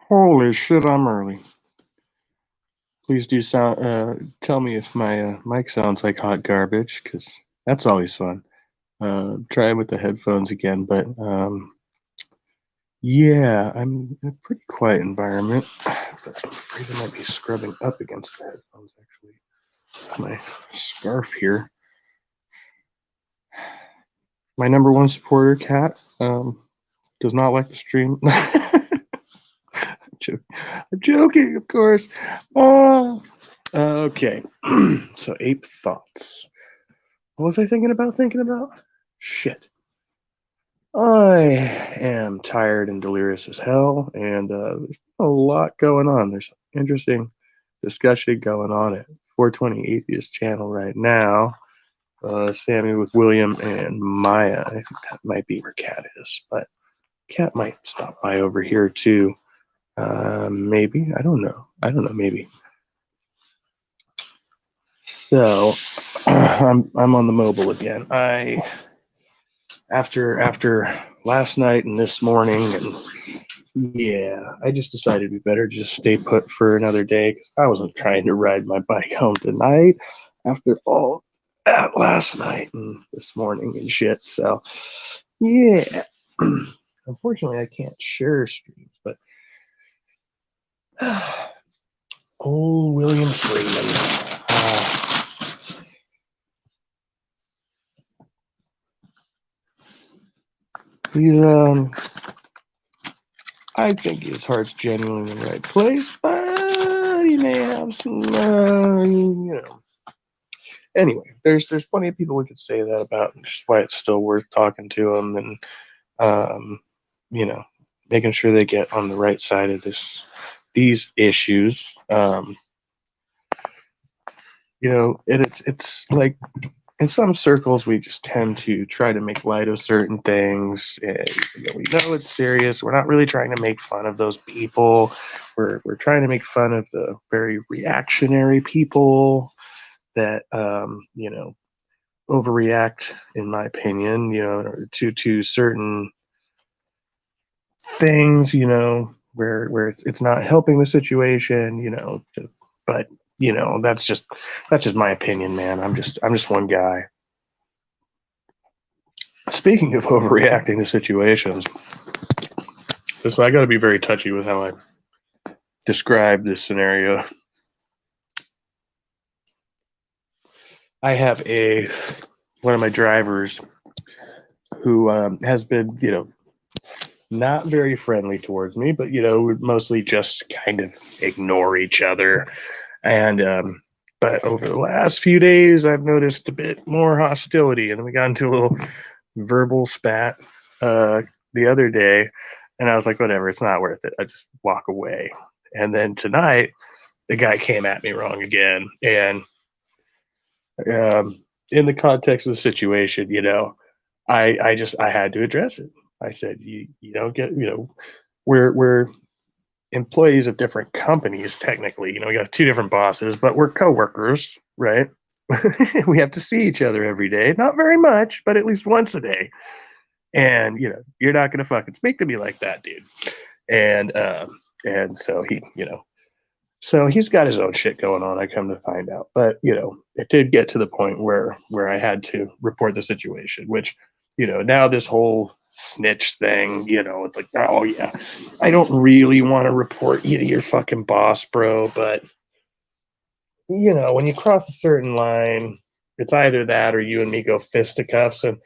Holy shit, I'm early. Please do tell me if my mic sounds like hot garbage, because that's always fun. Try it with the headphones again, but yeah, I'm in a pretty quiet environment, but I'm afraid I might be scrubbing up against the headphones, actually. My scarf here. My number one supporter, Cat, does not like the stream. I'm joking, of course. Okay. So, Ape Thoughts. What was I thinking about? Shit. I am tired and delirious as hell, and there's a lot going on. There's interesting discussion going on at 420 Atheist channel right now. Sammy with William and Maya. I think that might be where Cat is, but Cat might stop by over here too. Maybe. I don't know. Maybe. So I'm on the mobile again. After last night and this morning, and yeah, I just decided we better just stay put for another day because I wasn't trying to ride my bike home tonight after all that last night and this morning and shit. So yeah, unfortunately I can't share streams, but old William Freeman. He's I think his heart's genuinely in the right place, but he may have some, Anyway, there's plenty of people we could say that about, which is why it's still worth talking to them and, um, you know, making sure they get on the right side of these issues. It's like in some circles we just tend to try to make light of certain things, and we know it's serious. We're not really trying to make fun of those people. We're trying to make fun of the very reactionary people that overreact, in my opinion, to certain things, where it's not helping the situation, but that's just my opinion, man. I'm just one guy. Speaking of overreacting to situations, so I got to be very touchy with how I describe this scenario. I have one of my drivers who has been, not very friendly towards me, but we mostly just kind of ignore each other. And but over the last few days, I've noticed a bit more hostility, and we got into a little verbal spat the other day, and I was like, whatever, it's not worth it. I just walk away. And then tonight, the guy came at me wrong again, and in the context of the situation, I had to address it. I said, you don't get, we're employees of different companies technically. We got two different bosses, but we're coworkers, right? We have to see each other every day. Not very much, but at least once a day. And you're not gonna fucking speak to me like that, dude. And so so he's got his own shit going on, I come to find out. But it did get to the point where I had to report the situation, which now this whole snitch thing, it's like, oh yeah, I don't really want to report you to your fucking boss, bro, but when you cross a certain line, it's either that or you and me go fisticuffs, and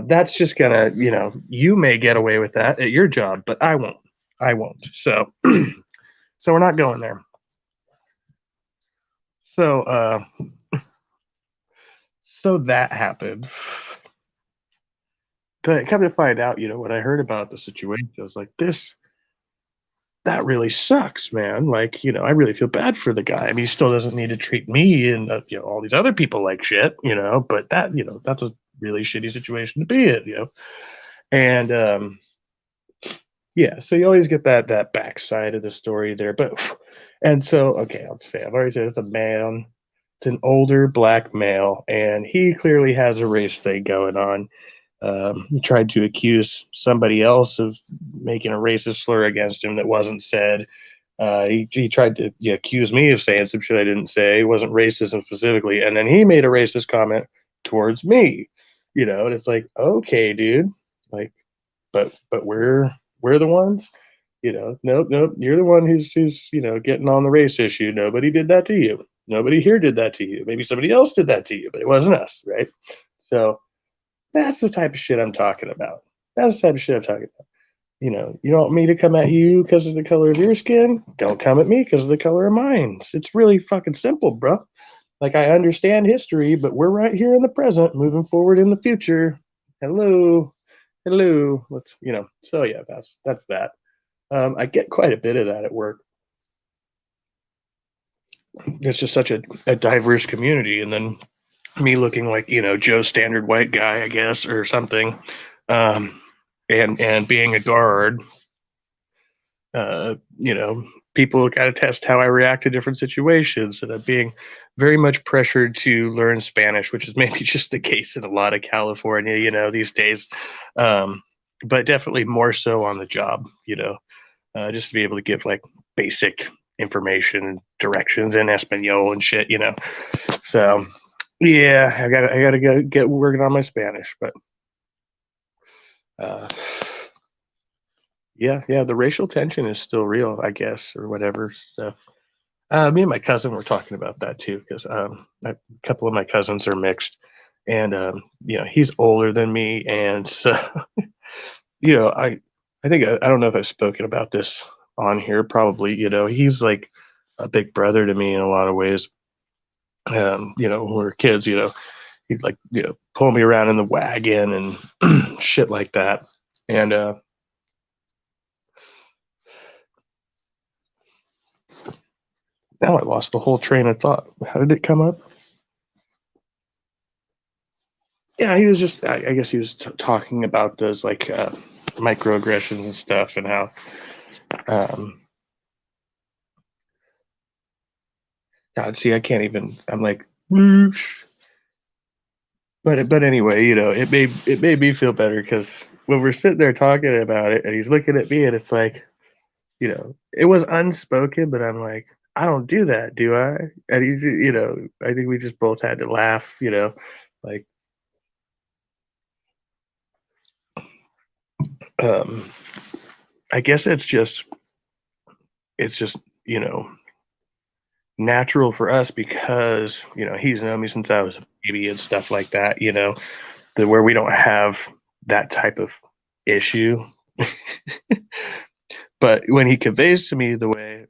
that's just gonna, you may get away with that at your job, but I won't. So so we're not going there. So so that happened. But come to find out, when I heard about the situation, I was like, that really sucks, man. Like, I really feel bad for the guy. I mean, he still doesn't need to treat me and all these other people like shit, but that's a really shitty situation to be in. And yeah, so you always get that backside of the story there. But and so okay, I'll say I've already said it's a man. It's an older black male, and he clearly has a race thing going on. He tried to accuse somebody else of making a racist slur against him that wasn't said. He tried to accuse me of saying some shit I didn't say. It wasn't racism specifically, and then he made a racist comment towards me. And it's like, okay, dude, like, but we're the ones. Nope. You're the one who's getting on the race issue. Nobody did that to you. Nobody here did that to you. Maybe somebody else did that to you, but it wasn't us, right? So that's the type of shit I'm talking about. That's the type of shit I'm talking about. You don't want me to come at you because of the color of your skin? Don't come at me because of the color of mine. It's really fucking simple, bro. Like, I understand history, but we're right here in the present, moving forward in the future. Hello. Let's, so yeah, that's that. I get quite a bit of that at work. It's just such a diverse community. And then me looking like, Joe Standard white guy, I guess, or something. And being a guard, people got to test how I react to different situations, and I'm being very much pressured to learn Spanish, which is maybe just the case in a lot of California, these days, but definitely more so on the job, just to be able to give like basic information, directions in Espanol and shit, So yeah, I gotta go get working on my Spanish, but yeah, the racial tension is still real, I guess, or whatever stuff. Me and my cousin were talking about that too, because a couple of my cousins are mixed, and he's older than me, and so I think I don't know if I've spoken about this on here. Probably, he's like a big brother to me in a lot of ways. When we were kids, he'd like pull me around in the wagon and shit like that, and now I lost the whole train of thought. How did it come up? Yeah, he was just, I guess he was talking about those like microaggressions and stuff, and how, God, see, I can't even, I'm like, whoosh. But anyway, it made me feel better, because when we're sitting there talking about it and he's looking at me, and it's like, it was unspoken, but I'm like, I don't do that, do I? And he's, I think we just both had to laugh, like, I guess it's just, natural for us, because, he's known me since I was a baby and stuff like that, where we don't have that type of issue. But when he conveys to me the way,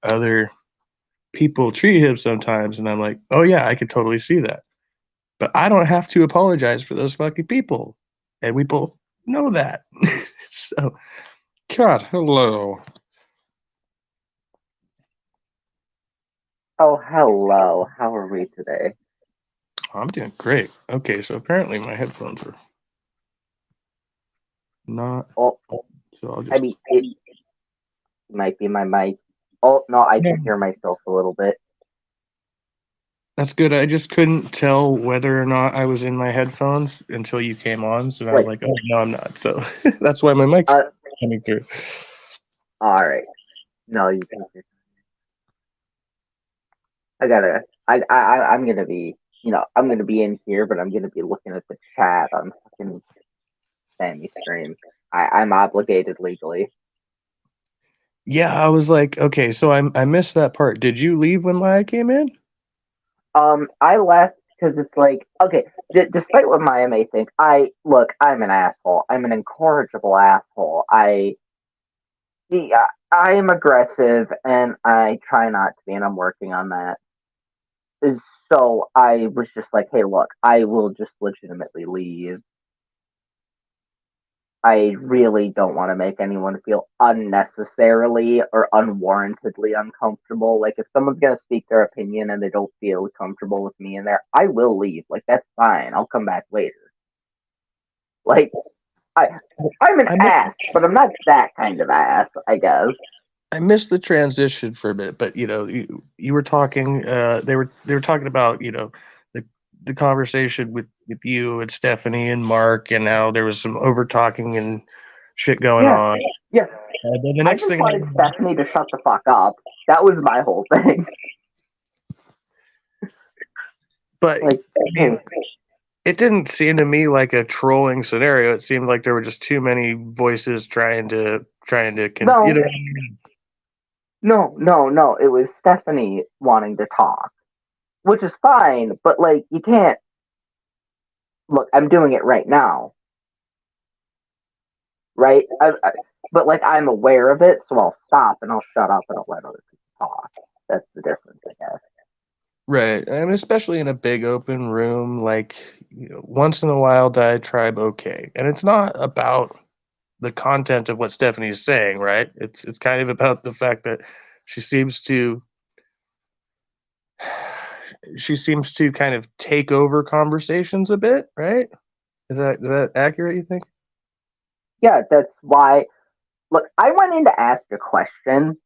other people treat him sometimes, and I'm like, oh yeah, I could totally see that. But I don't have to apologize for those fucking people. And we both know that. So, God, hello. Oh, hello. How are we today? I'm doing great. Okay, so apparently my headphones are not. Oh, So I'll I just. mean, it might be my mic. Oh, no, I Yeah, can hear myself a little bit. that's good. I just couldn't tell whether or not I was in my headphones until you came on. So I was Wait, like, oh, no, I'm not. So that's why my mic's uh, coming through. all right. No, you can hear. I gotta, I'm gonna be, I'm gonna be in here, but I'm gonna be looking at the chat on fucking Sammy's stream. I'm obligated legally. Yeah, I was like, okay, so I missed that part. Did you leave when Maya came in? I left because it's like, okay, despite what Maya may think, I'm an asshole. I'm an incorrigible asshole. Yeah, I am aggressive and I try not to be, and I'm working on that. So I was just like, hey, look, I will just legitimately leave. I really don't want to make anyone feel unnecessarily or unwarrantedly uncomfortable. Like, if someone's going to speak their opinion and they don't feel comfortable with me in there, I will leave. Like, that's fine. I'll come back later. Like, I, I'm an I mi- ass, but I'm not that kind of ass, I guess. I missed the transition for a bit, but you were talking. They were talking about the the conversation with you and Stephanie and Mark, and how there was some over talking and shit going Yeah, on. Yeah, And then the I next just thing, wanted Stephanie to shut the fuck up. That was my whole thing. but Like, I mean, it didn't seem to me like a trolling scenario. It seemed like there were just too many voices you know no, what I mean? no. It was Stephanie wanting to talk, which is fine, but like, you can't. Look, I'm doing it right now, right? But like, I'm aware of it, so I'll stop and I'll shut up and I'll let other people talk. That's the difference, I guess. Right. I mean, especially in a big open room, like, once in a while diatribe, okay. And it's not about the content of what Stephanie's saying, right? It's kind of about the fact that she seems to she seems to kind of take over conversations a bit, right? Is that accurate, you think? Yeah, that's why. Look, I went in to ask a question,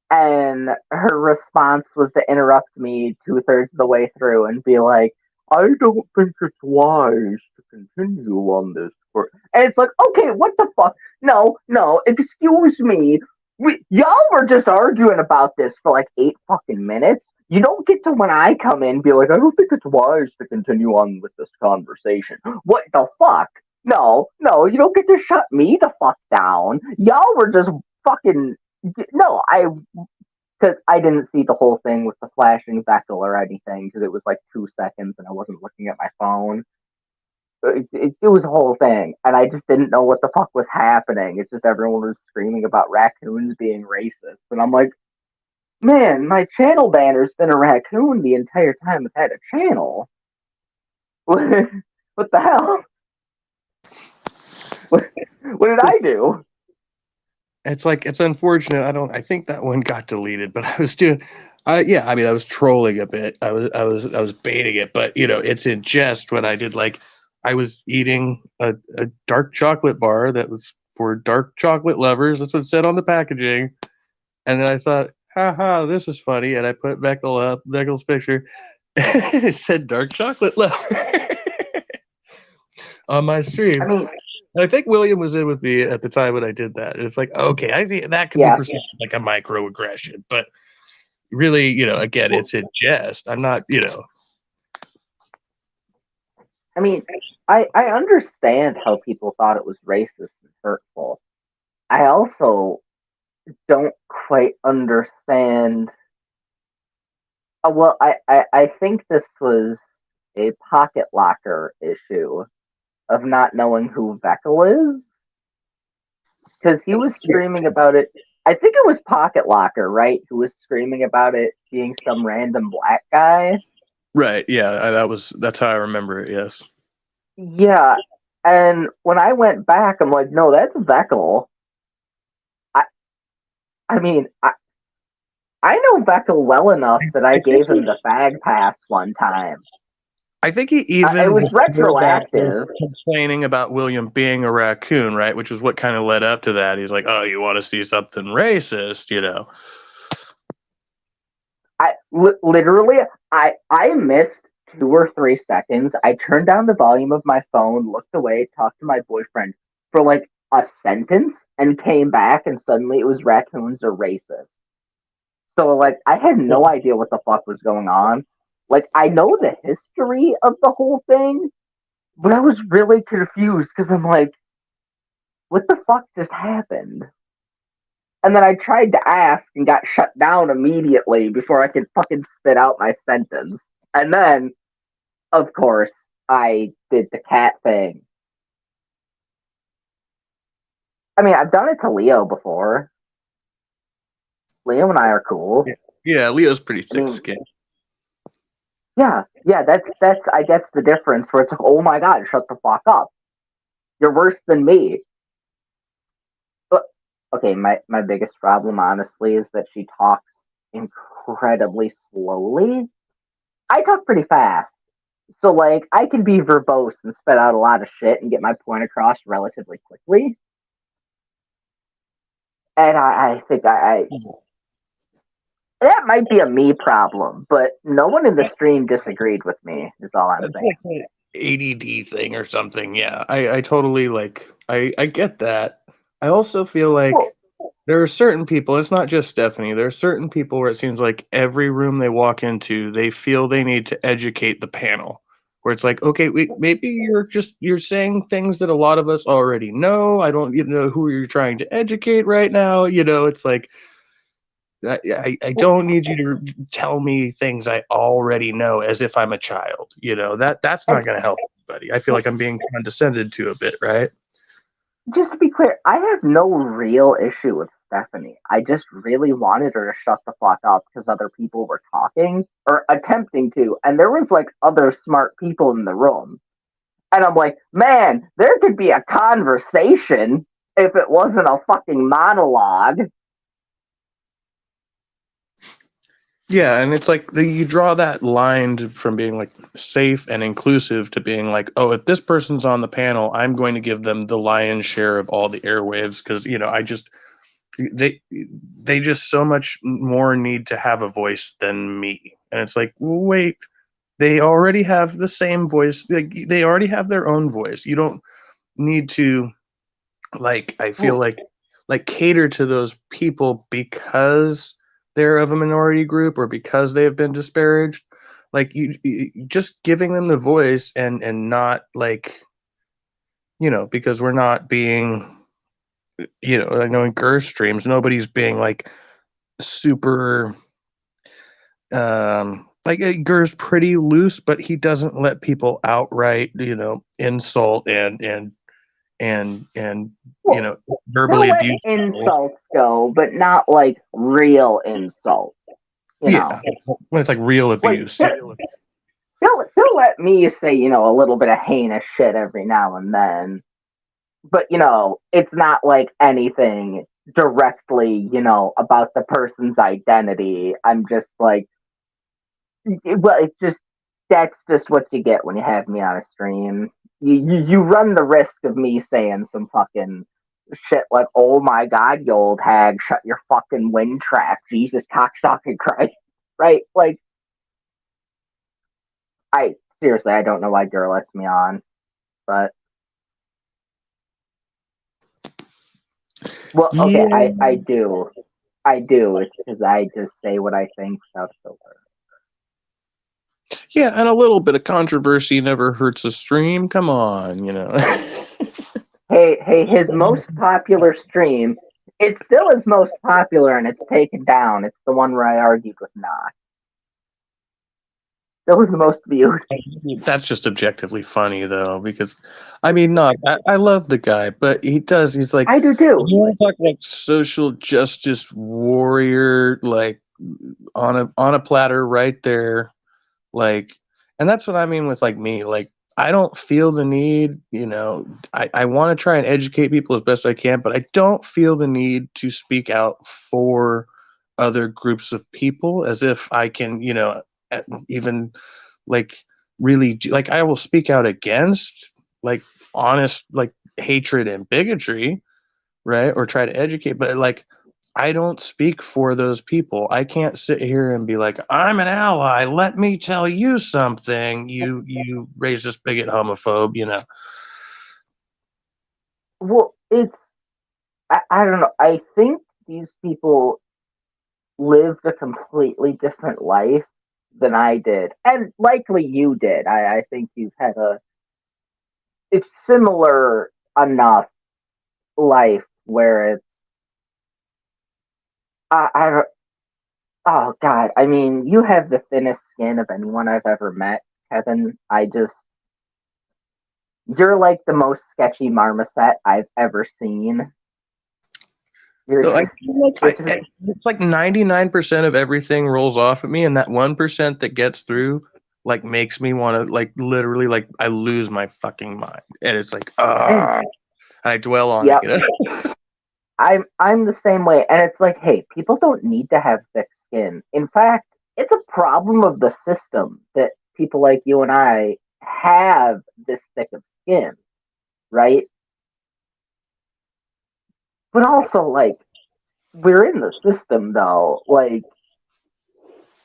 and her response was to interrupt me 2/3 of the way through and be like, "I don't think it's wise to continue on this." And it's like, okay, what the fuck? No, no, excuse me. Y'all were just arguing about this for like 8 fucking minutes. You don't get to, when I come in, be like, "I don't think it's wise to continue on with this conversation." What the fuck? No, no, you don't get to shut me the fuck down. Y'all were just fucking. No, because I didn't see the whole thing with the flashing Beckel or anything, because it was like 2 seconds and I wasn't looking at my phone. It was a whole thing, and I just didn't know what the fuck was happening. It's just everyone was screaming about raccoons being racist, and I'm like, man, my channel banner's been a raccoon the entire time I've had a channel. What the hell? What did I do? It's like, it's unfortunate. I think that one got deleted, but I was doing yeah, I mean, I was trolling a bit. I was baiting it, but it's in jest when I did, like, I was eating a dark chocolate bar that was for dark chocolate lovers. That's what it said on the packaging. And then I thought, haha, this is funny. And I put Beckel's picture. It said dark chocolate lover on my I stream. mean, And I think William was in with me at the time when I did that. And it's like, okay, I see that could be yeah. perceived like a microaggression, but really, again, Well, it's in jest. I'm not, I mean, I understand how people thought it was racist and hurtful. I also don't quite understand. Well, I think this was a pocket locker issue of not knowing who Veckel is, because he was screaming about it. I think it was Pocket Locker, right? Who was screaming about it being some random black guy. right. Yeah, that's how I remember it. Yes. Yeah, and when I went back, I'm like, no, that's Veckel. I I mean, I know Veckel well enough that I I think gave him the fag pass one time. I think he It even was before that was retroactive. complaining about William being a raccoon, right? Which is what kind of led up to that. He's like, "Oh, you want to see something racist?" Literally, I missed 2 or 3 seconds. I turned down the volume of my phone, looked away, talked to my boyfriend for like a sentence, and came back, and suddenly it was raccoons are racist. So like, I had no idea what the fuck was going on. Like, I know the history of the whole thing, but I was really confused because I'm like, what the fuck just happened? And then I tried to ask and got shut down immediately before I could fucking spit out my sentence. And then, of course, I did the cat thing. I mean, I've done it to Leo before. Leo and I are cool. Yeah, yeah, Leo's pretty I mean, thick-skinned. yeah. That's I guess the difference. Where it's like, oh my god, shut the fuck up. You're worse than me. But okay, my biggest problem, honestly, is that she talks incredibly slowly. I talk pretty fast. So like I can be verbose and spit out a lot of shit and get my point across relatively quickly. And I think that might be a me problem, but no one in the stream disagreed with me, is all I'm It's saying. like an ADD thing or something. Yeah, I totally, like, I get that. I also feel like Well, there are certain people, it's not just Stephanie, there are certain people where it seems like every room they walk into, they feel they need to educate the panel. Where it's like, okay, maybe you're saying things that a lot of us already know. I don't even know who you're trying to educate right now. It's like I Well, don't need you to tell me things I already know as if I'm a child. That's and not going to help anybody. I feel well, like I'm being condescended to a bit, right? just to be clear, I have no real issue with Stephanie. I just really wanted her to shut the fuck up because other people were talking or attempting to, and there was like other smart people in the room. And I'm like, man, there could be a conversation if it wasn't a fucking monologue. Yeah, and it's like you draw that line from being like safe and inclusive to being like, oh, if this person's on the panel, I'm going to give them the lion's share of all the airwaves because they they just so much more need to have a voice than me. And it's like, wait, they already have the same voice. Like, they already have their own voice. You don't need to I feel Well, like cater to those people because they're of a minority group or because they have been disparaged. Like you just giving them the voice and not because we're not being I know in Ger's streams nobody's being like super Ger's pretty loose, but he doesn't let people outright insult and well, he'll verbally let abuse people. insults go, but not like real insults. You Yeah, know, when it's like real like abuse. he'll let me say a little bit of heinous shit every now and then, but it's not like anything directly about the person's identity. I'm just like, well, it's just that's just what you get when you have me on a stream. You run the risk of me saying some fucking shit like, "Oh my god, you old hag, shut your fucking wind trap, Jesus cocksucking Christ," right? Like, I seriously, I don't know why girl lets me on, but well, okay, I Yeah, I do, I do. It's because I just say what I think without a filter. yeah, and a little bit of controversy never hurts a stream. Come on, Hey, his most popular stream, it's still his most popular and it's taken down. It's the one where I argued with Knox. Still his most viewed. That's just objectively funny though, because I mean, not I love the guy, but he's like, I do you too. want to talk like social justice warrior, like on a platter right there. Like, and that's what I mean with like me. Like, I don't feel the need, I want to try and educate people as best I can, but I don't feel the need to speak out for other groups of people as if I can, even like really do, like I will speak out against like honest like hatred and bigotry, right? Or try to educate, but like I don't speak for those people. I can't sit here and be like, I'm an ally. Let me tell you something. You racist, bigot, homophobe. Well, I don't know. I think these people lived a completely different life than I did. And likely you did. I think you've had it's similar enough life where it's, I don't, oh God, I mean, you have the thinnest skin of anyone I've ever met, Kevin. You're like the most sketchy marmoset I've ever seen. You're So I just, feel like you're just, it's like 99% of everything rolls off at me, and that 1% that gets through like makes me want to like literally like I lose my fucking mind, and it's like and I dwell on it. yep, I'm the same way. And it's like, hey, people don't need to have thick skin. In fact, it's a problem of the system that people like you and I have this thick of skin, right? But also, like, we're in the system though. Like,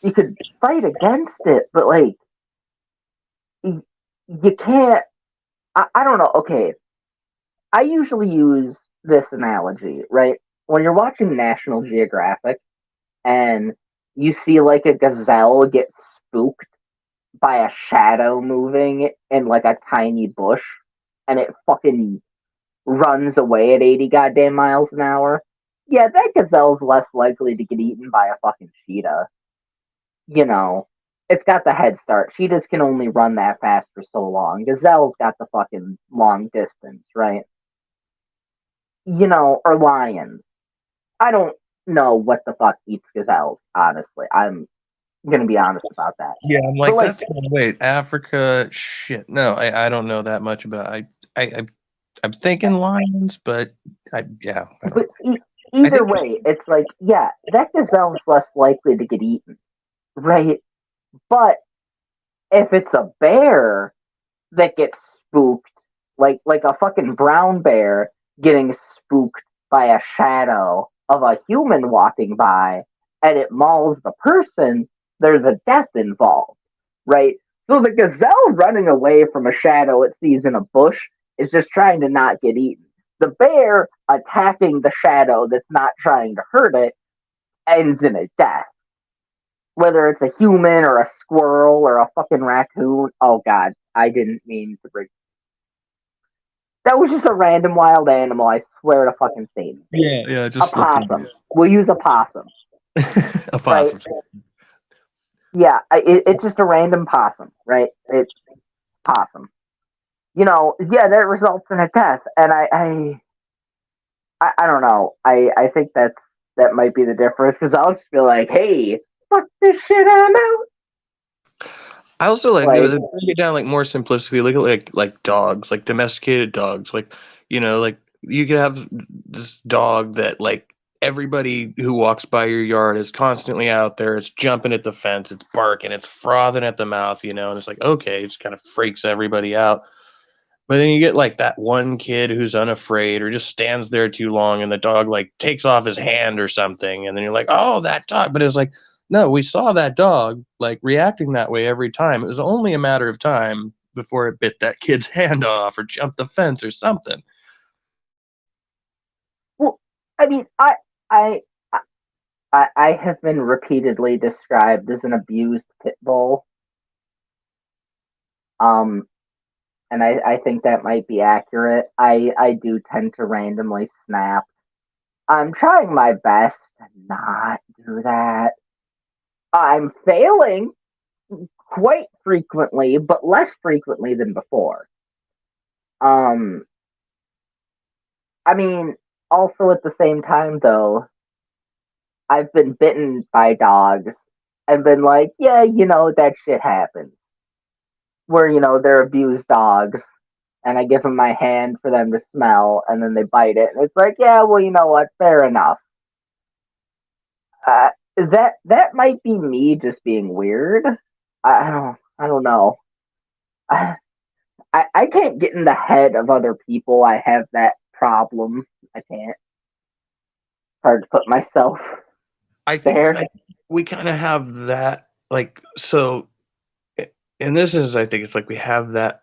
you could fight against it, but like, you can't. I don't know. Okay, I usually use this analogy, right? when you're watching National Geographic and you see like a gazelle get spooked by a shadow moving in like a tiny bush and it fucking runs away at 80 goddamn miles an hour, yeah, that gazelle's less likely to get eaten by a fucking cheetah. You know, it's got the head start. Cheetahs can only run that fast for so long. Gazelle's got the fucking long distance, right? Or lions. I don't know what the fuck eats gazelles, honestly. I'm gonna be honest about that. Yeah, I'm But like, like, that's wait, Africa. Shit, no, I don't know that much about. I I'm thinking lions, but yeah, I don't. but I either think way, it's like, yeah, that gazelle's less likely to get eaten, right? But if it's a bear that gets spooked, like a fucking brown bear getting spooked by a shadow of a human walking by, and it mauls the person, there's a death involved, right? So the gazelle running away from a shadow it sees in a bush is just trying to not get eaten. The bear attacking the shadow that's not trying to hurt it ends in a death. Whether it's a human or a squirrel or a fucking raccoon. Oh god, I didn't mean to bring. That was just a random wild animal. I swear to fucking Satan. yeah, yeah, it A just slipped in. possum. We'll use a possum, A right? possum. Yeah, it's just a random possum, right? It's possum. Yeah, that results in a death, and I don't know. I think that might be the difference because I'll just be like, hey, fuck this shit, I'm out. I also like Like, break it down like more simplistically. Look at like dogs, like domesticated dogs. Like like you could have this dog that like everybody who walks by your yard is constantly out there. It's jumping at the fence. It's barking. It's frothing at the mouth. And it's like okay, it just kind of freaks everybody out. But then you get like that one kid who's unafraid or just stands there too long and the dog like takes off his hand or something. And then you're like, oh, that dog. But it's like, no, we saw that dog like reacting that way every time. It was only a matter of time before it bit that kid's hand off or jumped the fence or something. well, I mean, I, I have been repeatedly described as an abused pit bull. Um, and I think that might be accurate. I do tend to randomly snap. I'm trying my best to not do that. I'm failing quite frequently, but less frequently than before. Um, I mean, also at the same time, though, I've been bitten by dogs and been like, yeah, that shit happens. Where, they're abused dogs and I give them my hand for them to smell and then they bite it. And it's like, yeah, well, you know what? Fair enough. That might be me just being weird. I don't know. I, I can't get in the head of other people. I have that problem. I can't. It's hard to put myself I think there. we kind of have that like so and this is I think it's like we have that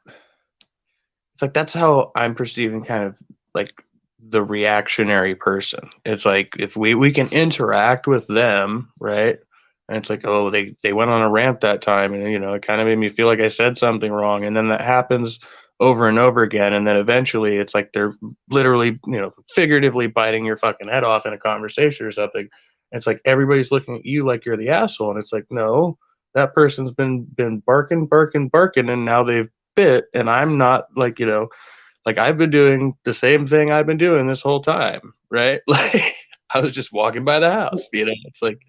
it's like that's how I'm perceiving kind of like the reactionary person. It's like if we can interact with them, right? And it's like, oh, they went on a rant that time, and it kind of made me feel like I said something wrong, and then that happens over and over again, and then eventually it's like they're literally, figuratively biting your fucking head off in a conversation or something. It's like everybody's looking at you like you're the asshole, and it's like, no, that person's been barking, barking, barking, and now they've bit, and I'm not like like I've been doing the same thing I've been doing this whole time, right? Like I was just walking by the house, it's like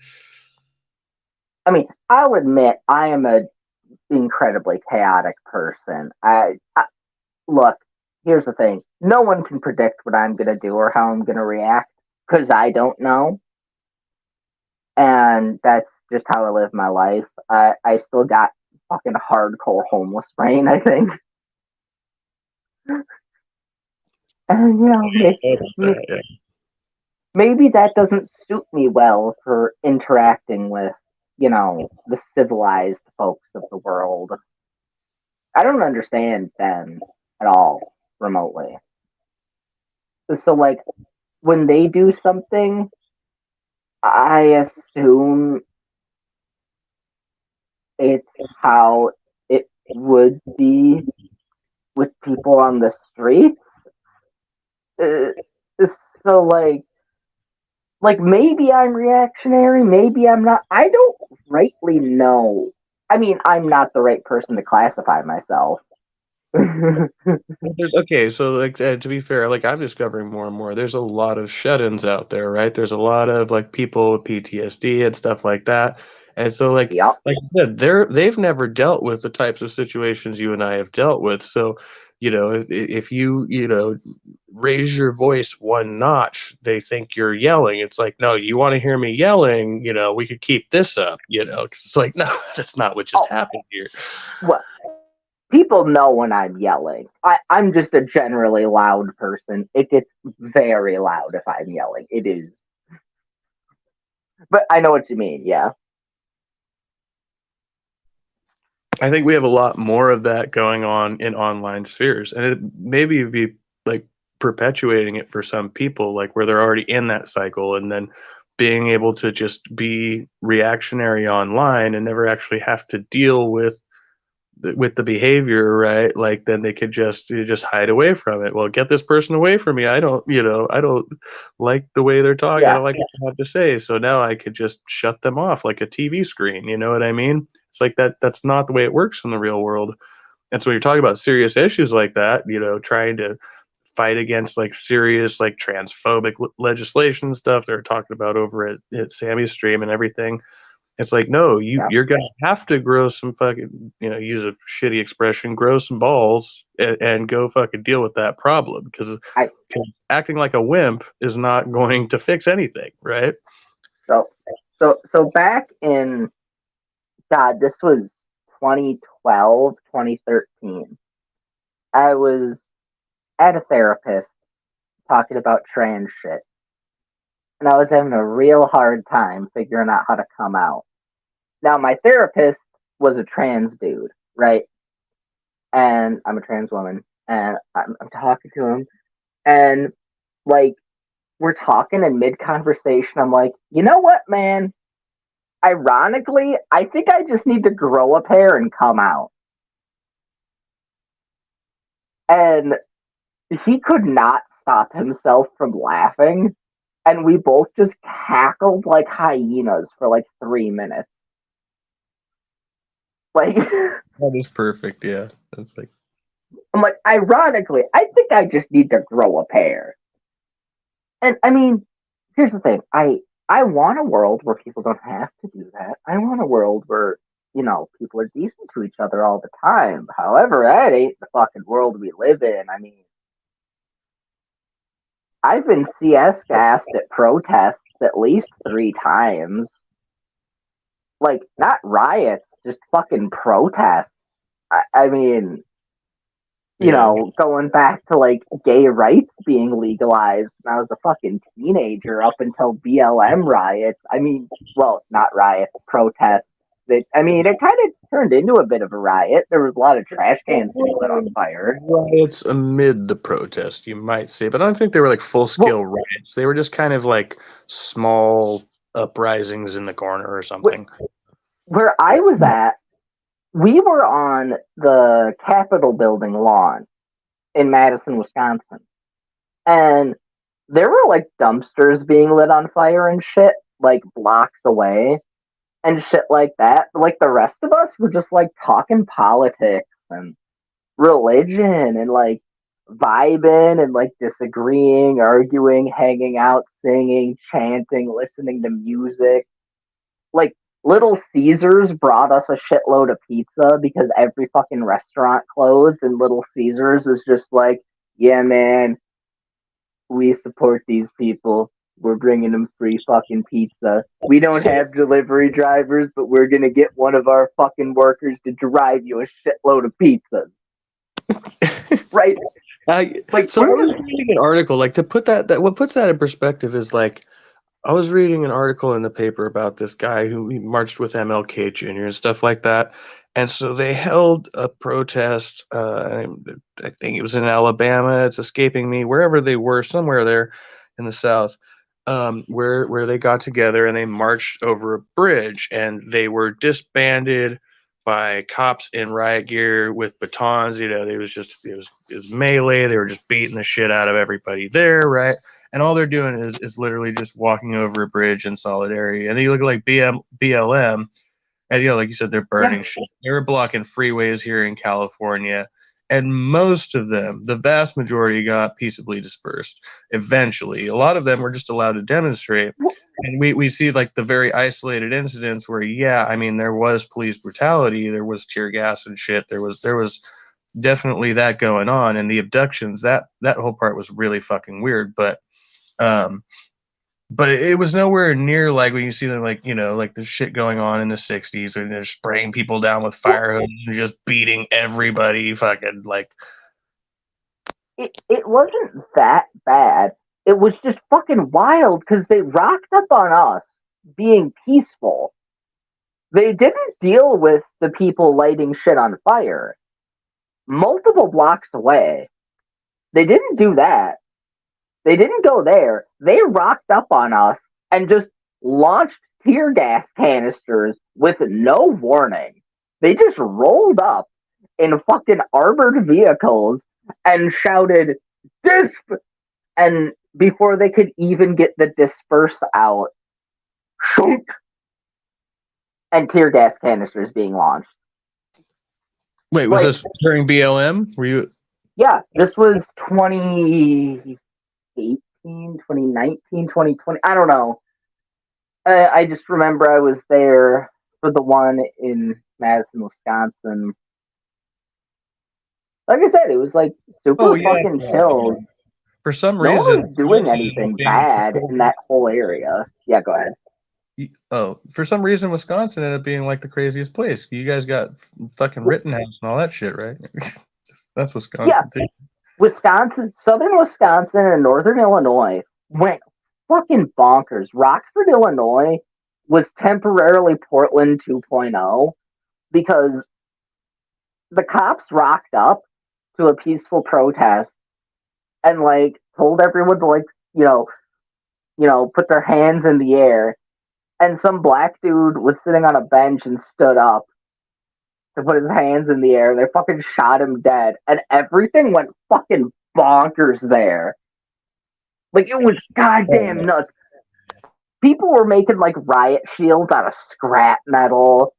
I mean, I'll admit I am a incredibly chaotic person. I look. Here's the thing: no one can predict what I'm gonna do or how I'm gonna react because I don't know, and that's just how I live my life. I still got fucking hardcore homeless brain, I think, and yeah. maybe that doesn't suit me well for interacting with the civilized folks of the world. I don't understand them at all remotely. So like when they do something, I assume it's how it would be with people on the streets. Uh, so maybe I'm reactionary, maybe I'm not. I don't rightly know. I mean, I'm not the right person to classify myself. Okay, so like to be fair, like I'm discovering more and more. There's a lot of shut-ins out there, right? There's a lot of like people with PTSD and stuff like that. And so Yep. like I said, they've never dealt with the types of situations you and I have dealt with. So, if you raise your voice one notch, they think you're yelling. It's like, no, you want to hear me yelling, we could keep this up, 'cause it's like, no, that's not what just Oh, happened here. well, people know when I'm yelling. I'm just a generally loud person. It gets very loud if I'm yelling. It is. But I know what you mean, yeah. I think we have a lot more of that going on in online spheres, and it maybe be like perpetuating it for some people, like where they're already in that cycle, and then being able to just be reactionary online and never actually have to deal with the behavior, right? Like then they could just hide away from it. Well, get this person away from me. I don't like the way they're talking. I Yeah. don't like what they have to say. So now I could just shut them off like a TV screen. You know what I mean? It's like that's not the way it works in the real world. And so when you're talking about serious issues like that, trying to fight against like serious like transphobic legislation stuff they're talking about over at Sammy's stream and everything, it's like, no, Yeah. you're gonna have to grow some fucking, use a shitty expression, grow some balls and go fucking deal with that problem because I acting like a wimp is not going to fix anything, right? so so back in God, this was 2012, 2013. I was at a therapist talking about trans shit, and I was having a real hard time figuring out how to come out. Now, my therapist was a trans dude, right? And I'm a trans woman, and I'm talking to him, and like we're talking in mid conversation. I'm like, you know what, man? Ironically, I think I just need to grow a pair and come out. And he could not stop himself from laughing, and we both just cackled like hyenas for like 3 minutes. Like, That is perfect. Yeah, that's like, I'm like, ironically, I think I just need to grow a pair. And I mean, here's the thing: I want a world where people don't have to do that. I want a world where people are decent to each other all the time. However, that ain't the fucking world we live in. I mean, I've been CS gassed at protests at least 3 times. Like, not riots, just fucking protests. I mean, yeah. going back to like gay rights being legalized when I was a fucking teenager up until BLM riots. I mean, well, not riots, protests. I mean, it kind of turned into a bit of a riot. There was a lot of trash cans getting lit on fire. Riots amid the protest, you might say, but I don't think they were like full Well, scale riots. They were just kind of like small uprisings in the corner or something. where I was at, we were on the Capitol building lawn in Madison, Wisconsin. And there were like dumpsters being lit on fire and shit, like blocks away and shit like that. But, like the rest of us were just like talking politics and religion and like vibing and like disagreeing, arguing, hanging out, singing, chanting, listening to music. Like Little Caesars brought us a shitload of pizza because every fucking restaurant closed, and Little Caesars was just like, yeah, man, we support these people. We're bringing them free fucking pizza. We don't So, have delivery drivers, but we're gonna get one of our fucking workers to drive you a shitload of pizzas. Right? Like so I was reading an article, like to put that what puts that in perspective is like I was reading an article in the paper about this guy who he marched with MLK Jr. and stuff like that. And so they held a protest. I think it was in Alabama. It's escaping me. Wherever they were, somewhere there. in the South, where they got together and they marched over a bridge, and they were disbanded by cops in riot gear with batons. You know, it was melee. They were just beating the shit out of everybody there, right? And all they're doing is literally just walking over a bridge in solidarity. And then you look at like BLM, and like you said, they're Yeah. burning shit. They were blocking freeways here in California, and most of them, the vast majority, got peaceably dispersed. Eventually, a lot of them were just allowed to demonstrate, and we see like the very isolated incidents where, yeah, I mean, there was police brutality, there was tear gas and shit, there was definitely that going on, and the abductions, that whole part was really fucking weird, um, but it was nowhere near like when you see them, like, like the shit going on in the 60s when they're spraying people down with fire hoses and just beating everybody fucking like. It wasn't that bad. It was just fucking wild because they rocked up on us being peaceful. They didn't deal with the people lighting shit on fire. Multiple blocks away. They didn't do that. They didn't go there. They rocked up on us and just launched tear gas canisters with no warning. They just rolled up in fucking armored vehicles and shouted, "Disp!" And before they could even get the disperse out, shunk, and tear gas canisters being launched. Wait, was this during BLM? Were you? Yeah, this was 2018, 2019, 2020. I don't know. I just remember I was there for the one in Madison, Wisconsin. Like I said, it was like super fucking chill. For some No reason, one was doing anything bad in that whole area. Yeah, go ahead. For some reason, Wisconsin ended up being like the craziest place. You guys got fucking Rittenhouse and all that shit, right? That's Wisconsin too. Wisconsin, southern Wisconsin, and northern Illinois went fucking bonkers. Rockford, Illinois was temporarily Portland 2.0 because the cops rocked up to a peaceful protest and like told everyone to like, put their hands in the air. And some black dude was sitting on a bench and stood up to put his hands in the air. They fucking shot him dead. And everything went fucking bonkers there. Like, it was goddamn nuts. People were making, like, riot shields out of scrap metal.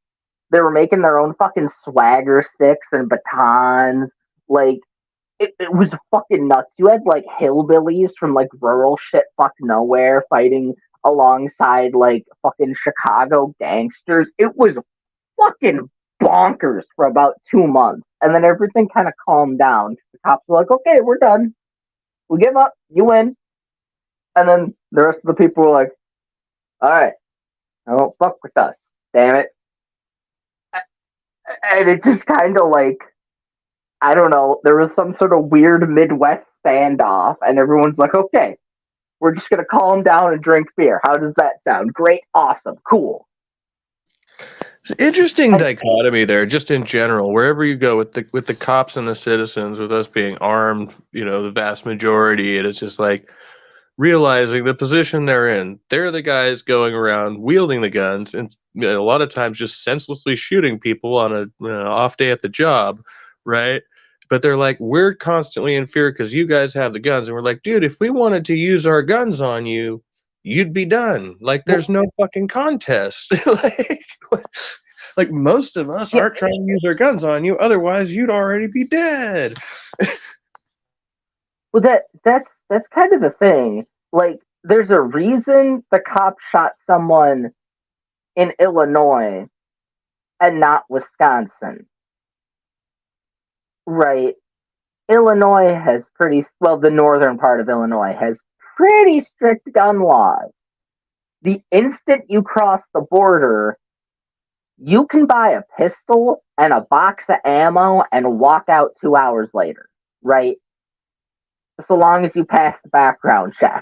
They were making their own fucking swagger sticks and batons. Like, it was fucking nuts. You had, like, hillbillies from, like, rural shit fuck nowhere fighting alongside, like, fucking Chicago gangsters. It was fucking bonkers for about 2 months. And then everything kind of calmed down. The cops were like, okay, we're done. We give up. You win. And then the rest of the people were like, all right, don't fuck with us. Damn it. And it just kind of like, I don't know, there was some sort of weird Midwest standoff. And everyone's like, okay, we're just going to calm down and drink beer. How does that sound? Great. Awesome. Cool. It's an interesting dichotomy there, just in general. Wherever you go with the cops and the citizens, with us being armed, the vast majority, and it's just like realizing the position they're in. They're the guys going around wielding the guns, and a lot of times just senselessly shooting people on a off day at the job, right? But they're like, we're constantly in fear because you guys have the guns, and we're like, dude, if we wanted to use our guns on you, you'd be done. Like, there's no fucking contest. like most of us aren't trying to use our guns on you, otherwise you'd already be dead. Well, that's kind of the thing. Like, there's a reason the cop shot someone in Illinois and not Wisconsin. Right. Illinois has the northern part of Illinois has pretty strict gun laws. The instant you cross the border, you can buy a pistol and a box of ammo and walk out 2 hours later, right? So long as you pass the background check.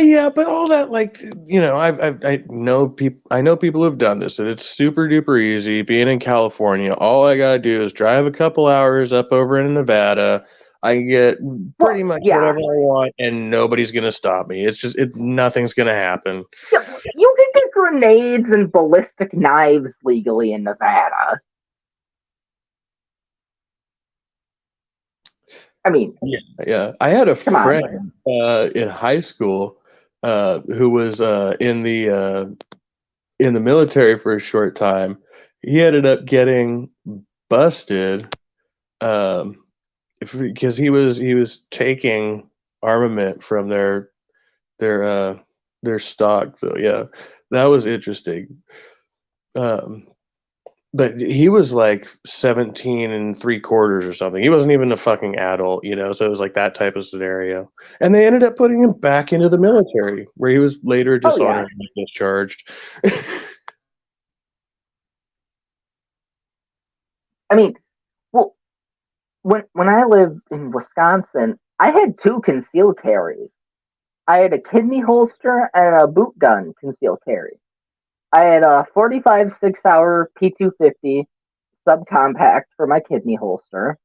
Yeah, but all that, like, I know people who've done this, and it's super duper easy. Being in California, all I gotta do is drive a couple hours up over into Nevada. I can get pretty Well, much yeah. whatever I want, and nobody's gonna stop me. It's just nothing's gonna happen. Yeah, you can get grenades and ballistic knives legally in Nevada. I mean, Yeah. I had a come on. friend in high school who was in the military for a short time. He ended up getting busted because he was taking armament from their uh, their stock. So yeah, that was interesting. Um, but he was like 17 and three quarters or something. He wasn't even a fucking adult, so it was like that type of scenario. And they ended up putting him back into the military, where he was later Oh yeah. dishonorably discharged. I mean, well, when I lived in Wisconsin, I had two concealed carries. I had a kidney holster and a boot gun concealed carry. I had a 45 6-hour P250 subcompact for my kidney holster,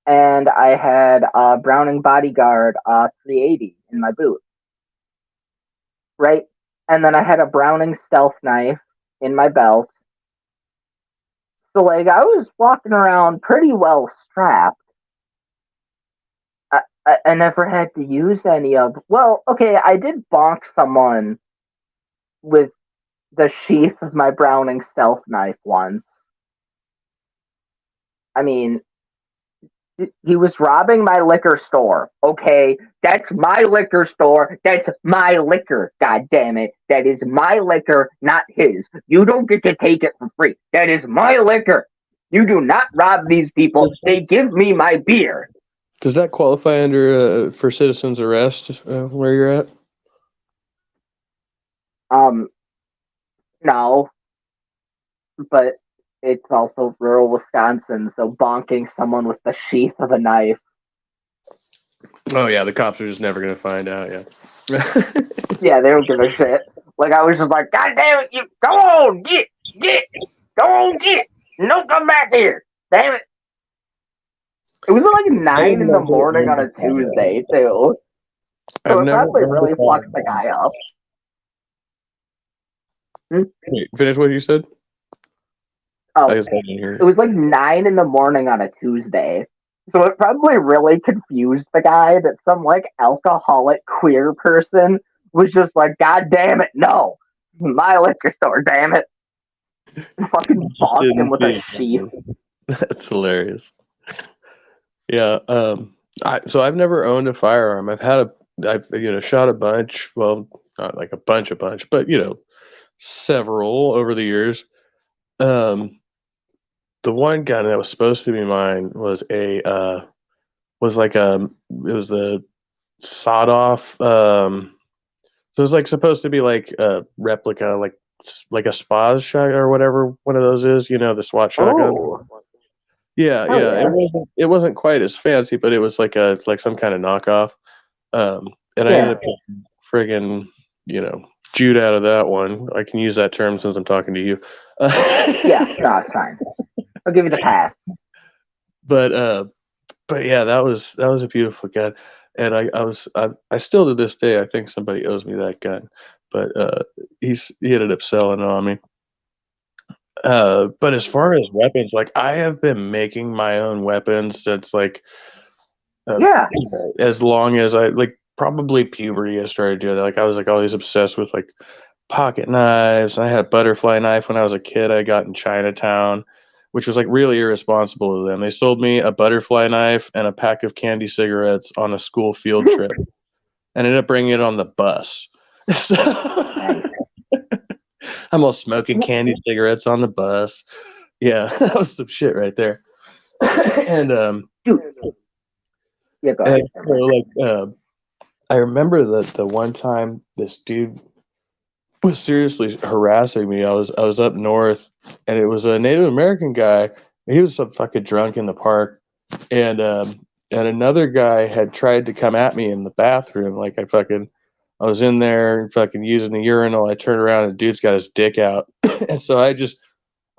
and I had a Browning Bodyguard 380 in my boot, right? And then I had a Browning stealth knife in my belt. So, like, I was walking around pretty well strapped. I never had to use any of. Well, okay, I did bonk someone with the sheath of my Browning stealth knife once. I mean, he was robbing my liquor store. Okay, that's my liquor store. That's my liquor. God damn it. That is my liquor, not his. You don't get to take it for free. That is my liquor. You do not rob these people. They give me my beer. Does that qualify under for citizen's arrest where you're at? Um, no, but it's also rural Wisconsin, so bonking someone with the sheath of a knife. Oh yeah, the cops are just never gonna find out. Yeah. Yeah, they don't give a shit. Like, I was just like, God damn it, you go on, get, go on, get. No, come back here. Damn it. It was like 9 in the morning on a Tuesday, too. I've So it never probably owned a really fucked the firearm. guy up. Hmm? Wait, finish what you said. I Oh, guess I didn't hear it it. was like 9 in the morning on a Tuesday. So it probably really confused the guy that some like alcoholic queer person was just like, God damn it, no. My liquor store, damn it. Fucking Just bonked him didn't with a see it sheath. coming. That's hilarious. Yeah. So I've never owned a firearm. I've shot a bunch. Well, not like a bunch, but several over the years. Um, the one gun that was supposed to be mine was like it was the sawed off. So it was like supposed to be like a replica, like a Spas shot or whatever one of those is. The SWAT shotgun. Oh, Yeah, hell yeah. It yeah. wasn't it wasn't quite as fancy, but it was like some kind of knockoff. And I ended Yeah. up getting friggin', Jewed out of that one. I can use that term since I'm talking to you. Yeah, no, it's fine. I'll give you the pass. but but yeah, that was a beautiful gun, and I still to this day I think somebody owes me that gun, but he ended up selling it on me. But as far as weapons, like I have been making my own weapons since uh, Yeah. as long as I like probably puberty. I started doing that. Like I was like always obsessed with like pocket knives. I had a butterfly knife when I was a kid. I got in Chinatown, which was like really irresponsible of them. They sold me a butterfly knife and a pack of candy cigarettes on a school field trip. And ended up bringing it on the bus. So Nice. I'm all smoking candy cigarettes on the bus. Yeah, that was some shit right there. and Dude, yeah, go and ahead. so I remember that the one time this dude was seriously harassing me. I was up north, and it was a Native American guy. He was some fucking drunk in the park, and another guy had tried to come at me in the bathroom. Like I was in there and fucking using the urinal. I turned around and the dude's got his dick out, and so I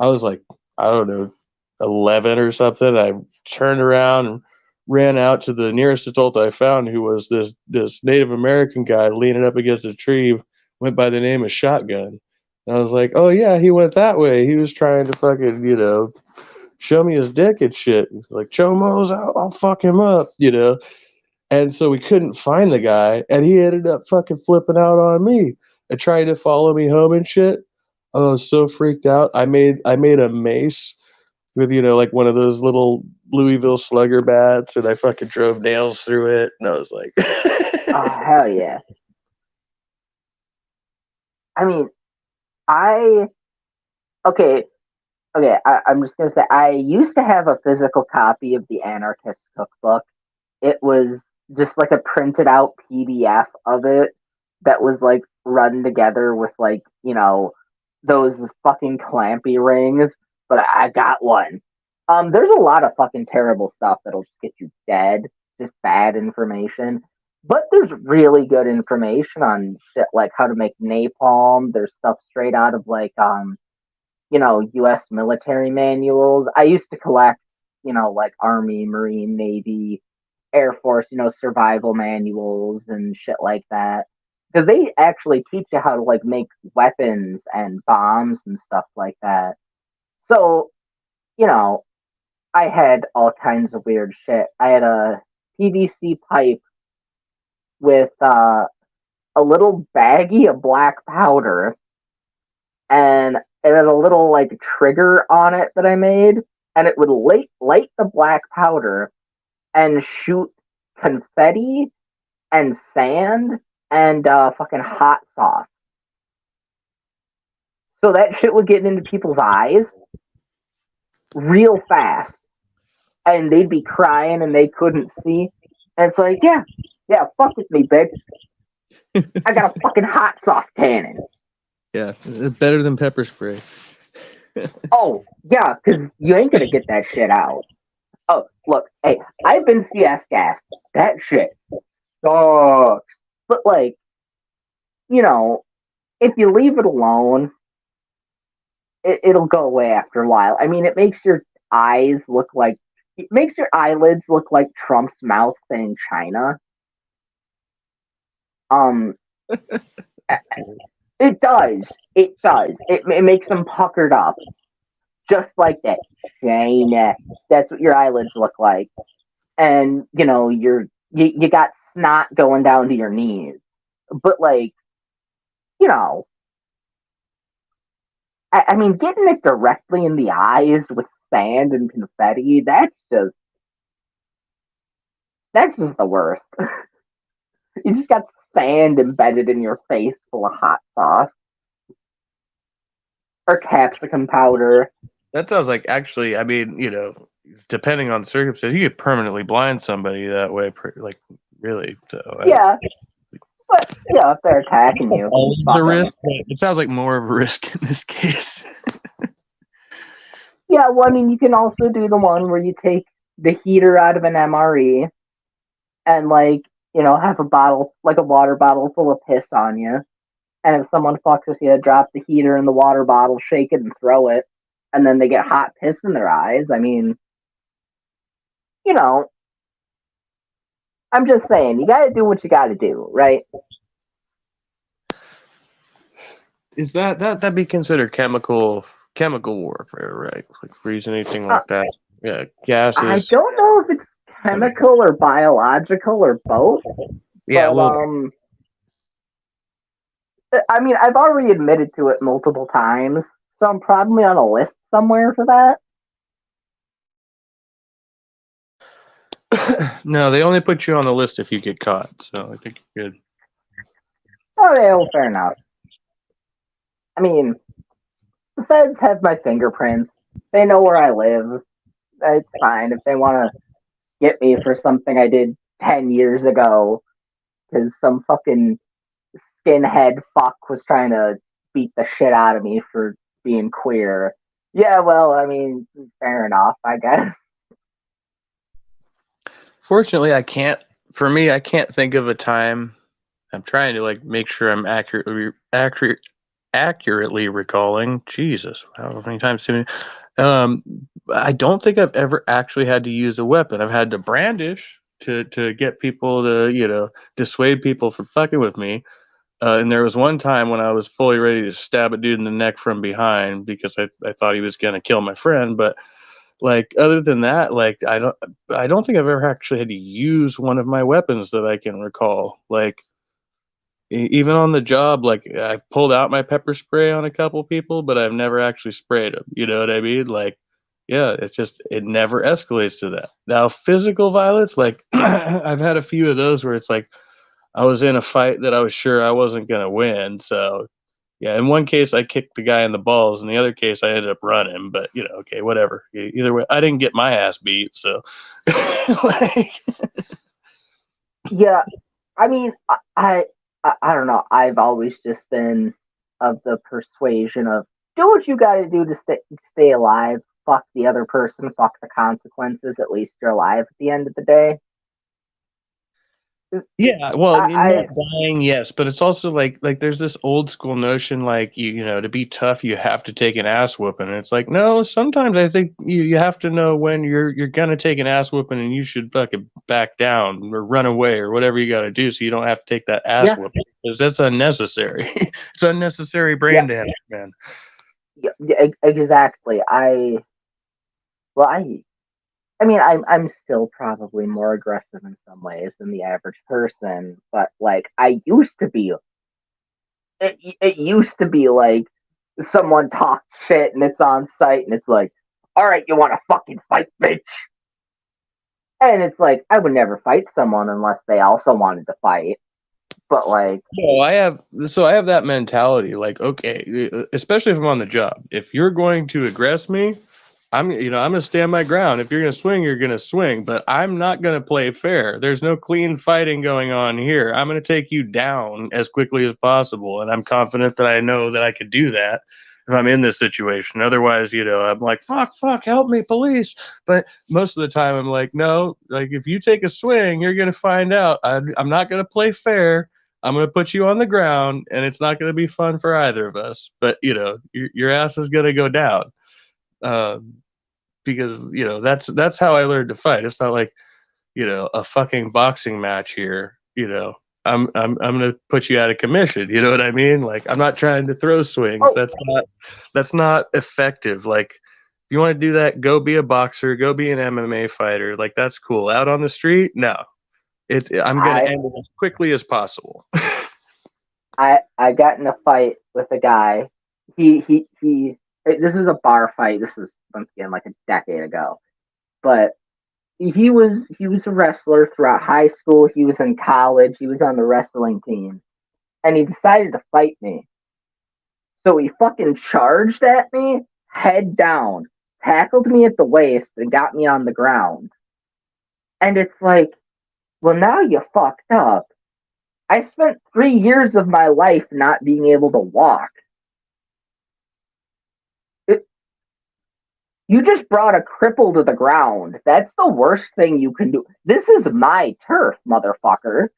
was like, I don't know, 11 or something. I turned around and ran out to the nearest adult I found, who was this Native American guy leaning up against a tree, went by the name of Shotgun. And I was like, oh yeah, he went that way. He was trying to fucking, show me his dick and shit. Like, Chomos, I'll fuck him up, And so we couldn't find the guy, and he ended up fucking flipping out on me and trying to follow me home and shit. I was so freaked out. I made a mace with, like one of those little Louisville Slugger bats, and I fucking drove nails through it, and I was like, Oh hell yeah! I mean, I okay, okay. I'm just gonna say I used to have a physical copy of the Anarchist Cookbook. It was just like a printed out PDF of it that was like run together with like those fucking clampy rings. But I got one. There's a lot of fucking terrible stuff that'll just get you dead, just bad information. But there's really good information on shit like how to make napalm. There's stuff straight out of like U.S. military manuals. I used to collect like Army, Marine, Navy, Air Force, survival manuals and shit like that. Because they actually teach you how to like make weapons and bombs and stuff like that. So, you know, I had all kinds of weird shit. I had a PVC pipe with a little baggie of black powder, and it had a little like trigger on it that I made, and it would light the black powder and shoot confetti and sand and fucking hot sauce. So that shit would get into people's eyes real fast, and they'd be crying and they couldn't see. And it's like, yeah, fuck with me, bitch. I got a fucking hot sauce cannon. yeah, better than pepper spray. Oh, yeah, because you ain't gonna get that shit out. Oh, look, hey, I've been CS gas. That shit sucks. But, like, if you leave it alone, it'll go away after a while. I mean, it makes your eyelids look like Trump's mouth saying China. Um, it does. It does. It makes them puckered up, just like that. China. That's what your eyelids look like, and you got snot going down to your knees. But like, you know, I mean, getting it directly in the eyes with sand and confetti, that's just the worst. You just got sand embedded in your face full of hot sauce or capsicum powder. That sounds like, actually, I mean, depending on the circumstance, you could permanently blind somebody that way, like, really. So, Yeah. But, if they're attacking you. The risk, it sounds like more of a risk in this case. Yeah, well, I mean, you can also do the one where you take the heater out of an MRE and, like, have a bottle, like a water bottle full of piss on you. And if someone fucks with you, drop the heater in the water bottle, shake it, and throw it. And then they get hot piss in their eyes. I mean, I'm just saying, you gotta do what you gotta do, right? Is that be considered chemical warfare, right? Like freezing anything like that? Yeah, gases. I don't know if it's chemical or biological or both. Yeah, but, well, I mean, I've already admitted to it multiple times, so I'm probably on a list somewhere for that. no, they only put you on the list if you get caught. So I think you're good. Oh, yeah, well, fair enough. I mean, the feds have my fingerprints. They know where I live. It's fine if they want to get me for something I did 10 years ago because some fucking skinhead fuck was trying to beat the shit out of me for being queer. Yeah, well, I mean, fair enough, I guess. Fortunately, I can't. For me, I can't think of a time. I'm trying to like make sure I'm accurately recalling. Jesus, how many times too many? I don't think I've ever actually had to use a weapon. I've had to brandish to get people to, dissuade people from fucking with me. And there was one time when I was fully ready to stab a dude in the neck from behind because I thought he was gonna kill my friend. But like other than that, like I don't think I've ever actually had to use one of my weapons that I can recall. Like even on the job, like I pulled out my pepper spray on a couple people, but I've never actually sprayed them. You know what I mean? Like, yeah, it's just it never escalates to that. Now, physical violence, like I've had a few of those where it's like I was in a fight that I was sure I wasn't gonna win. So yeah, in one case I kicked the guy in the balls, in the other case I ended up running. But okay, whatever. Either way, I didn't get my ass beat. So like, Yeah, I mean, I don't know. I've always just been of the persuasion of do what you got to do to stay alive. Fuck the other person. Fuck the consequences. At least you're alive at the end of the day. yeah, well, I not dying, yes, but it's also like there's this old school notion like to be tough you have to take an ass whooping. And it's like no, sometimes I think you have to know when you're gonna take an ass whooping and you should fucking back down or run away or whatever you got to do so you don't have to take that ass yeah whooping because that's unnecessary. It's unnecessary yeah brain damage, man. yeah, exactly. Well I mean I'm still probably more aggressive in some ways than the average person, but like I used to be. It used to be like someone talks shit and it's on site and it's like, all right, you want to fucking fight, bitch? And it's like I would never fight someone unless they also wanted to fight. But like, No, I have that mentality. Like, okay, especially if I'm on the job. If you're going to aggress me, I'm gonna stand my ground. If you're gonna swing, you're gonna swing. But I'm not gonna play fair. There's no clean fighting going on here. I'm gonna take you down as quickly as possible, and I'm confident that I know that I could do that if I'm in this situation. Otherwise, I'm like, fuck, help me, police. But most of the time, I'm like, no, like if you take a swing, you're gonna find out. I'm not gonna play fair. I'm gonna put you on the ground, and it's not gonna be fun for either of us. But your ass is gonna go down. Um, because that's how I learned to fight. It's not like a fucking boxing match here. I'm gonna put you out of commission. You know what I mean? Like I'm not trying to throw swings. oh, That's not effective. Like if you want to do that, go be a boxer. Go be an MMA fighter. Like that's cool. Out on the street, no. I'm gonna I end it as quickly as possible. I got in a fight with a guy. He. This is a bar fight. This is once again like a decade ago, but he was a wrestler throughout high school. He was in college. He was on the wrestling team, and he decided to fight me. So he fucking charged at me, head down, tackled me at the waist, and got me on the ground. And it's like, well, now you fucked up. I spent 3 years of my life not being able to walk. It, you just brought a cripple to the ground. That's the worst thing you can do. This is my turf, motherfucker.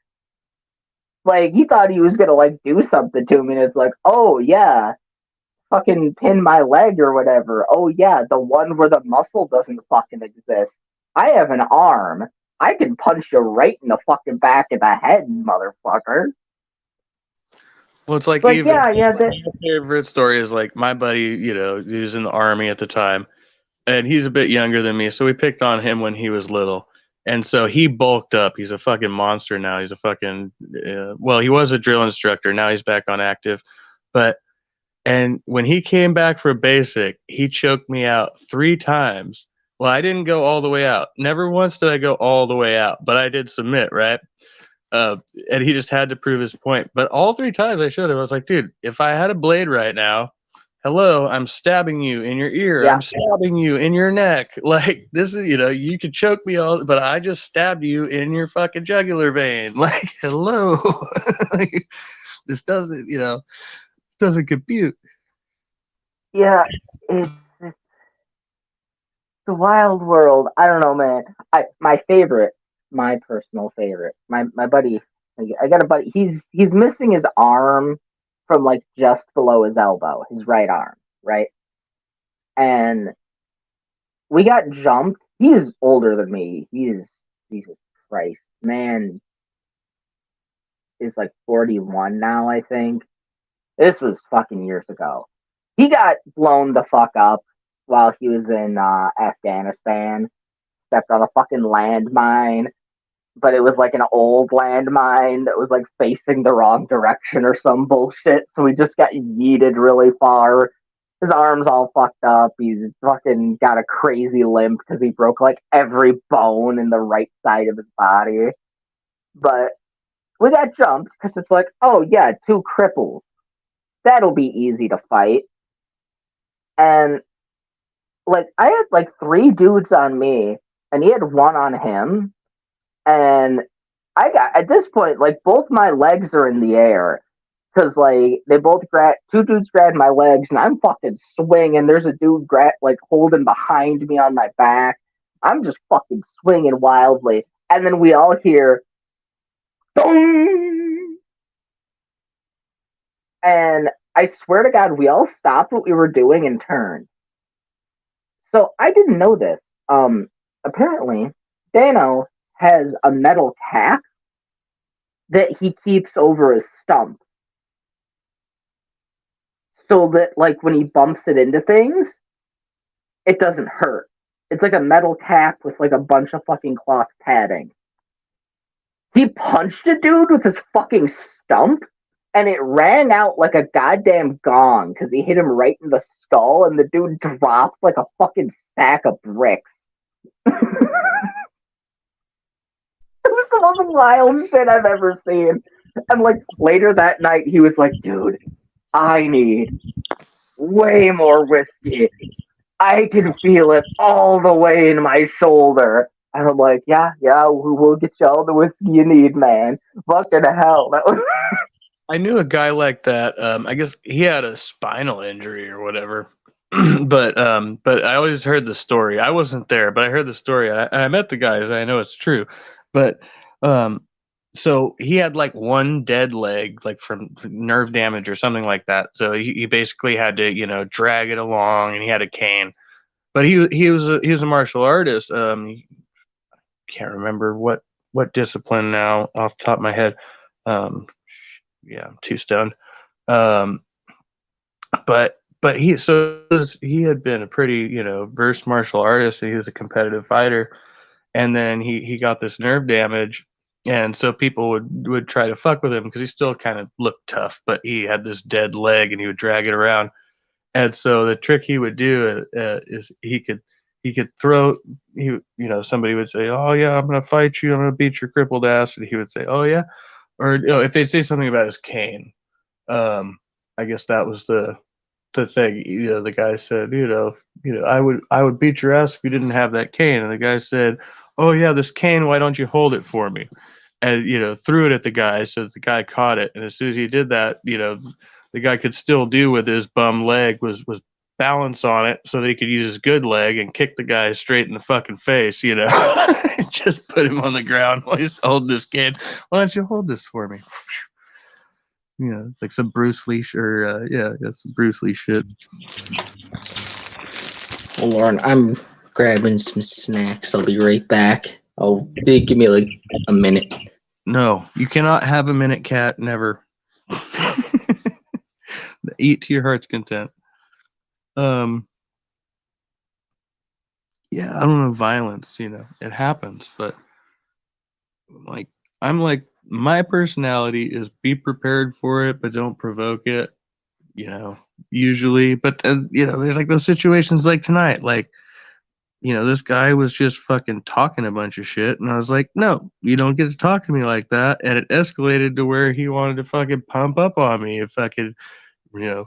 Like, he thought he was gonna, like, do something to me, and it's like, oh, yeah, fucking pin my leg or whatever. Oh, yeah, the one where the muscle doesn't fucking exist. I have an arm. I can punch you right in the fucking back of the head, motherfucker. Well, it's like Like, even yeah, yeah, my favorite story is like my buddy, he was in the army at the time, and he's a bit younger than me, so we picked on him when he was little, and so he bulked up. He's a fucking monster now. He's a fucking well, he was a drill instructor. Now he's back on active, but and when he came back for basic, he choked me out 3 times. Well, I didn't go all the way out. Never once did I go all the way out, but I did submit, right? Uh, and he just had to prove his point. But all 3 times I showed him, I was like, dude, if I had a blade right now, hello, I'm stabbing you in your ear. yeah, I'm stabbing you in your neck. Like this is, you could choke me all, but I just stabbed you in your fucking jugular vein. Like, hello, like, this doesn't, this doesn't compute. yeah. It's the wild world. I don't know, man. My favorite, my personal favorite, my buddy. I got a buddy. He's missing his arm from like just below his elbow, his right arm, right? And we got jumped. He is older than me. He is, Jesus Christ, man is like 41 now, I think. This was fucking years ago. He got blown the fuck up while he was in Afghanistan. Stepped on a fucking landmine, but it was like an old landmine that was like facing the wrong direction or some bullshit. So he just got yeeted really far. His arm's all fucked up. He's fucking got a crazy limp because he broke like every bone in the right side of his body. But we got jumped because it's like, oh yeah, two cripples. That'll be easy to fight. And like I had like three dudes on me, and he had one on him. And I got at this point, like both my legs are in the air because like they both grab two dudes grab my legs, and I'm fucking swinging. There's a dude like holding behind me on my back. I'm just fucking swinging wildly, and then we all hear, "Dong!" And I swear to God, we all stopped what we were doing and turned. So I didn't know this. Apparently, Dano has a metal cap that he keeps over his stump, so that like when he bumps it into things, it doesn't hurt. It's like a metal cap with like a bunch of fucking cloth padding. He punched a dude with his fucking stump, and it rang out like a goddamn gong because he hit him right in the skull, and the dude dropped like a fucking sack of bricks. It was the most wild shit I've ever seen. And like later that night, he was like, "Dude, I need way more whiskey. I can feel it all the way in my shoulder." And I'm like, "Yeah, yeah, we'll get you all the whiskey you need, man." Fucking hell, that was I knew a guy like that. I guess he had a spinal injury or whatever. But I always heard the story. I wasn't there, but I heard the story. I met the guys. I know it's true. But um, so he had like one dead leg, like from nerve damage or something like that. So he basically had to, drag it along, and he had a cane. But he was a martial artist. Can't remember what discipline now off the top of my head. Um, yeah, I'm too stoned. Um, but he had been a pretty versed martial artist. And he was a competitive fighter, and then he got this nerve damage, and so people would try to fuck with him because he still kind of looked tough, but he had this dead leg and he would drag it around. And so the trick he would do is he could throw somebody would say, "Oh yeah, I'm gonna fight you, I'm gonna beat your crippled ass," and he would say, "Oh yeah," or if they say something about his cane, um, I guess that was the thing. The guy said, I would beat your ass if you didn't have that cane. And the guy said, "Oh yeah, this cane. Why don't you hold it for me?" And threw it at the guy, so that the guy caught it. And as soon as he did that, the guy could still do with his bum leg was balance on it, so that he could use his good leg and kick the guy straight in the fucking face. Just put him on the ground while he's holding this cane. "Why don't you hold this for me?" Like some Bruce Lee or yeah, some Bruce Lee shit. Well, Lauren, I'm grabbing some snacks. I'll be right back. Give me like a minute. No, you cannot have a minute, cat. Never. Eat to your heart's content. Um. Yeah, I don't know. Violence, it happens, but like I'm like my personality is be prepared for it, but don't provoke it. Usually, but then there's like those situations like tonight, like this guy was just fucking talking a bunch of shit, and I was like, no, you don't get to talk to me like that, and it escalated to where he wanted to fucking pump up on me if I could, you know,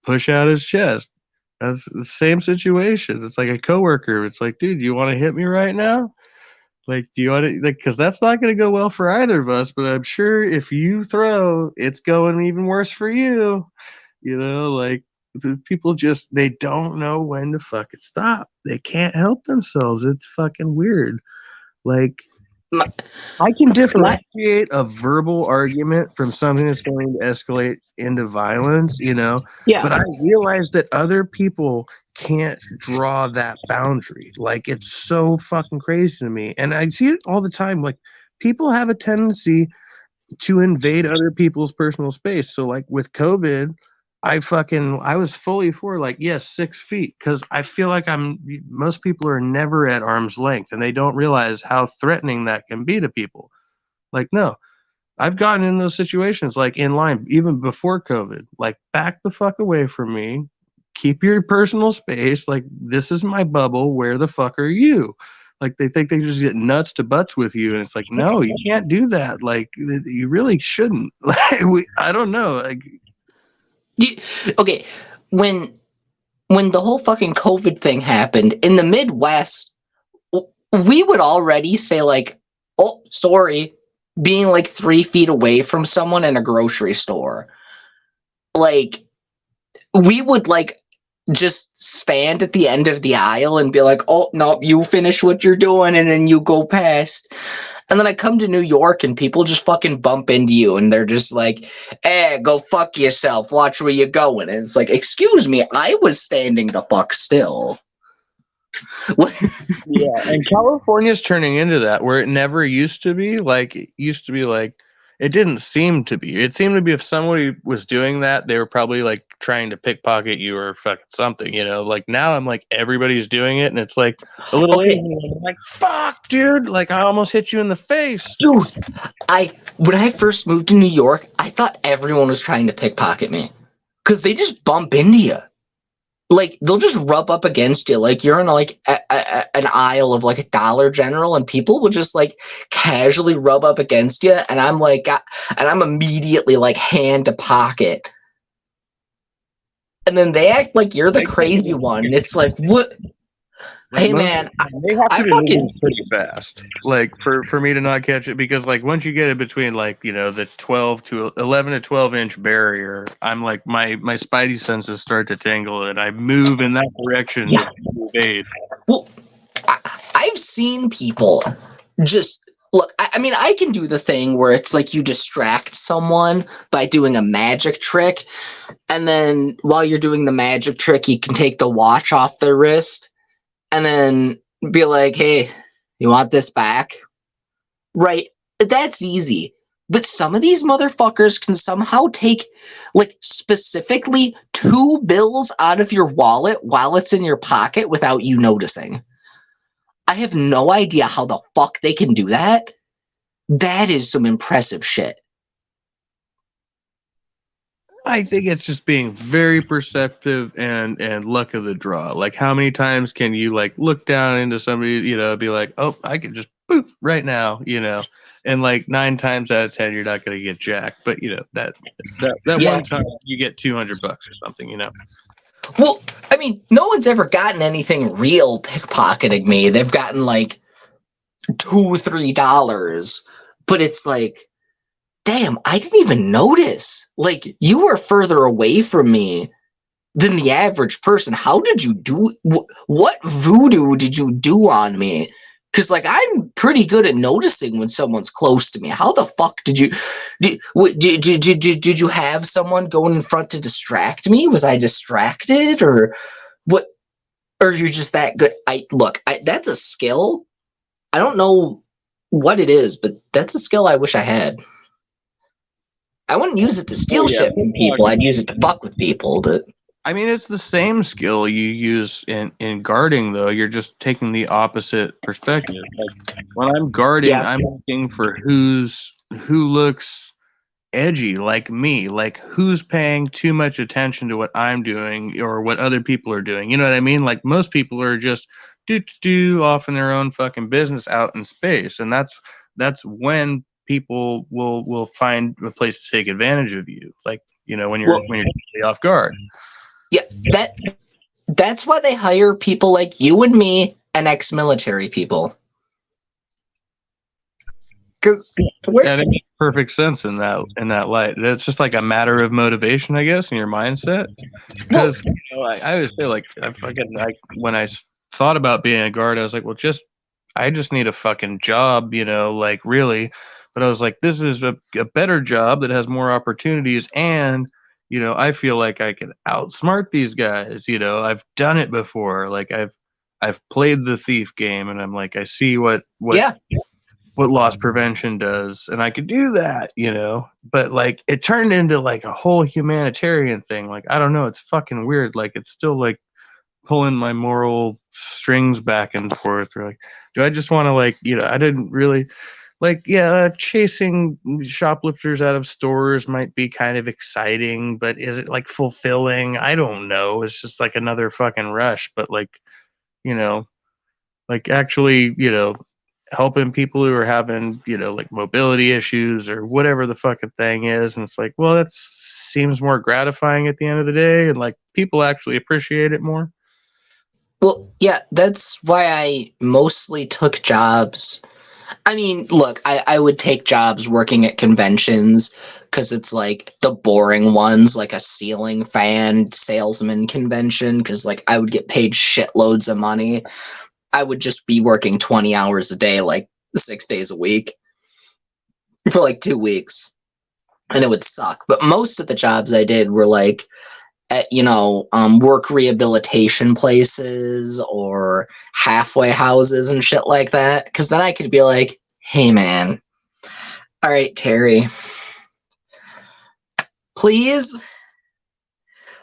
push out his chest. That's the same situation. It's like a coworker. It's like, dude, you want to hit me right now? Like, do you want to, like, because that's not going to go well for either of us, but I'm sure if you throw, it's going even worse for you. Like, the people just, they don't know when to fucking stop. They can't help themselves. It's fucking weird. Like, I can differentiate a verbal argument from something that's going to escalate into violence, Yeah. but I realize that other people can't draw that boundary. Like, it's so fucking crazy to me. And I see it all the time. Like, people have a tendency to invade other people's personal space. So, like, with COVID, I was fully for, like, yes, 6 feet, because I feel like most people are never at arm's length and they don't realize how threatening that can be to people. Like, no, I've gotten in those situations, like, in line even before COVID. Like, back the fuck away from me, keep your personal space. Like, this is my bubble. Where the fuck are you? Like, they think they just get nuts to butts with you, and it's like, no, you can't do that. Like, you really shouldn't. Like, I don't know. Like, Okay, when the whole fucking COVID thing happened in the Midwest, we would already say like, "Oh, sorry," being like 3 feet away from someone in a grocery store. Like, we would like just stand at the end of the aisle and be like, "Oh no, you finish what you're doing," and then you go past. And then I come to New York and people just fucking bump into you and they're just like, go fuck yourself. Watch where you're going. And it's like, excuse me, I was standing the fuck still. yeah, and California's turning into that, where it never used to be. Like, it used to be like, it didn't seem to be. It seemed to be if somebody was doing that, they were probably like trying to pickpocket you or fucking something, Like, now I'm like, everybody's doing it, and it's like a little Okay. Asian, I'm like, fuck, dude, like, I almost hit you in the face. Dude, when I first moved to New York, I thought everyone was trying to pickpocket me. Because they just bump into you. Like, they'll just rub up against you. Like, you're in like an aisle of like a Dollar General and people will just like casually rub up against you. And I'm like, and I'm immediately like hand to pocket. And then they act like you're the crazy one. It's like, what? Like, hey, man, they have to I be fucking- moving pretty fast, like, for me to not catch it, because like once you get it between like the 11 to 12 inch barrier, I'm like, my spidey senses start to tingle and I move in that direction to evade. Well, I've seen people just look. I mean, I can do the thing where it's like you distract someone by doing a magic trick, and then while you're doing the magic trick, you can take the watch off their wrist, and then be like, "Hey, you want this back?" Right? That's easy. But some of these motherfuckers can somehow take, like, specifically 2 bills out of your wallet while it's in your pocket without you noticing. I have no idea how the fuck they can do that. That is some impressive shit. I think it's just being very perceptive and luck of the draw. Like, how many times can you like look down into somebody, be like, oh, I can just poof right now, and like 9 times out of 10 you're not going to get jacked, but that one time you get $200 or something. Well, I mean, no one's ever gotten anything real pickpocketing me. They've gotten like $2-3, but it's like, damn, I didn't even notice. Like, you were further away from me than the average person. How did you do? What voodoo did you do on me? Because, like, I'm pretty good at noticing when someone's close to me. How the fuck did you? Did you have someone going in front to distract me? Was I distracted, or what? Or you're just that good? That's a skill. I don't know what it is, but that's a skill I wish I had. I wouldn't use it to steal shit from people. I'd use it to fuck with people. But I mean, it's the same skill you use in guarding, though. You're just taking the opposite perspective. Like, when I'm guarding, I'm looking for who looks edgy like me, like who's paying too much attention to what I'm doing or what other people are doing. You know what I mean? Like, most people are just do off in their own fucking business out in space, and that's when people will find a place to take advantage of you. Like, when you're totally off guard. Yeah, that's why they hire people like you and me and ex-military people. Because it makes perfect sense in that light. It's just like a matter of motivation, I guess, in your mindset. Because I always feel like when I thought about being a guard, I was like, well, just I just need a fucking job, like really. But I was like, this is a better job that has more opportunities, and I feel like I can outsmart these guys. I've done it before. Like I've played the thief game, and I'm like, I see Yeah. what loss prevention does, and I could do that. But like it turned into like a whole humanitarian thing. Like I don't know, it's fucking weird. Like it's still like pulling my moral strings back and forth. Or like, do I just want to like, I didn't really like, yeah, chasing shoplifters out of stores might be kind of exciting, but is it like fulfilling? I don't know. It's just like another fucking rush. But like, you know, like actually, helping people who are having, like mobility issues or whatever the fucking thing is. And it's like, well, that seems more gratifying at the end of the day. And like people actually appreciate it more. Well, yeah, that's why I mostly took jobs. I mean, look, I would take jobs working at conventions because it's like the boring ones, like a ceiling fan salesman convention, because like I would get paid shitloads of money. I would just be working 20 hours a day, like 6 days a week for like 2 weeks, and it would suck. But most of the jobs I did were like at, work rehabilitation places or halfway houses and shit like that. Because then I could be like, hey, man, all right, Terry, please,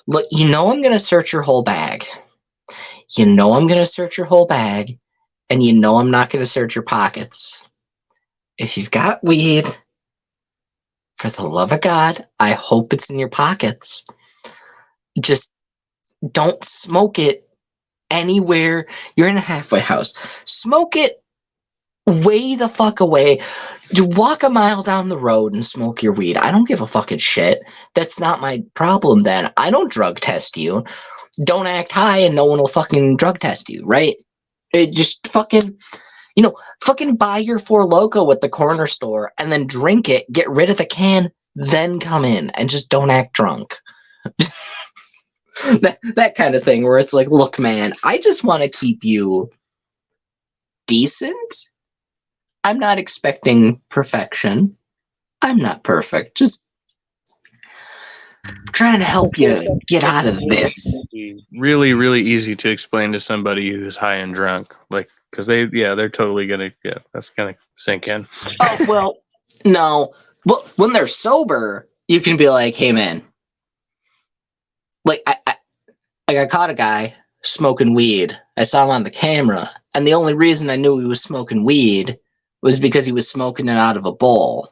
look, I'm going to search your whole bag. I'm going to search your whole bag, and I'm not going to search your pockets. If you've got weed, for the love of God, I hope it's in your pockets. Just don't smoke it anywhere. You're in a halfway house. Smoke it way the fuck away. You walk a mile down the road and smoke your weed. I don't give a fucking shit. That's not my problem then. I don't drug test you. Don't act high and no one will fucking drug test you, right? It just fucking, fucking buy your Four Loko at the corner store and then drink it, get rid of the can, then come in and just don't act drunk. that kind of thing where it's like, look, man, I just want to keep you decent. I'm not expecting perfection. I'm not perfect. Just trying to help you get out of this. Really, really easy to explain to somebody who's high and drunk, like because they're totally gonna that's gonna sink in. Oh well, no. Well, when they're sober, you can be like, hey, man. Like I caught a guy smoking weed. I saw him on the camera, and the only reason I knew he was smoking weed was because he was smoking it out of a bowl.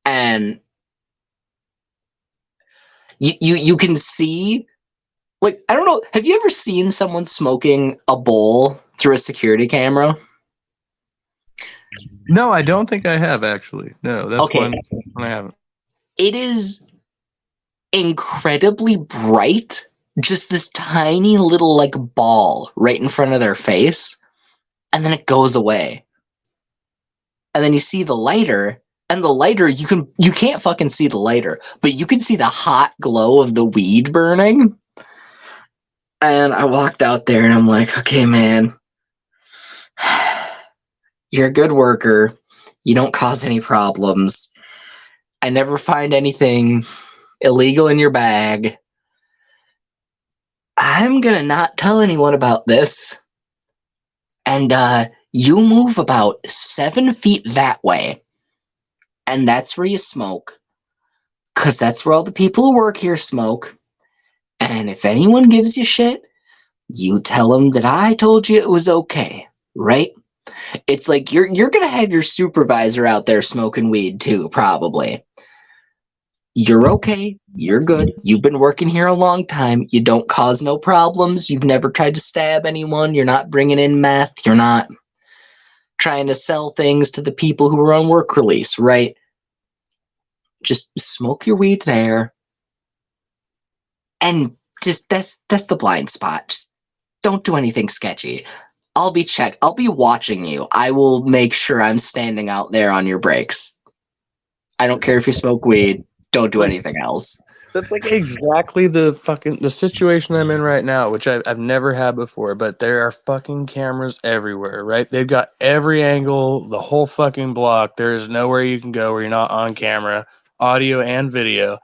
And you can see, like, I don't know, have you ever seen someone smoking a bowl through a security camera? No, I don't think I have actually. No, that's Okay. one I haven't. It is incredibly bright, just this tiny little like ball right in front of their face, and then it goes away. And then you see the lighter, and the lighter you can't fucking see the lighter, but you can see the hot glow of the weed burning. And I walked out there and I'm like, okay, man, you're a good worker. You don't cause any problems. I never find anything illegal in your bag. I'm gonna not tell anyone about this. And you move about 7 feet that way. And that's where you smoke. Because that's where all the people who work here smoke. And if anyone gives you shit, you tell them that I told you it was okay, right? It's like you're gonna have your supervisor out there smoking weed too, probably. You're okay. You're good. You've been working here a long time. You don't cause no problems. You've never tried to stab anyone. You're not bringing in meth. You're not trying to sell things to the people who are on work release, right? Just smoke your weed there. And just that's the blind spot. Just don't do anything sketchy. I'll be watching you. I will make sure I'm standing out there on your breaks. I don't care if you smoke weed. Don't do anything else. That's like exactly the situation I'm in right now, which I've never had before. But there are fucking cameras everywhere, right? They've got every angle, the whole fucking block. There is nowhere you can go where you're not on camera, audio and video.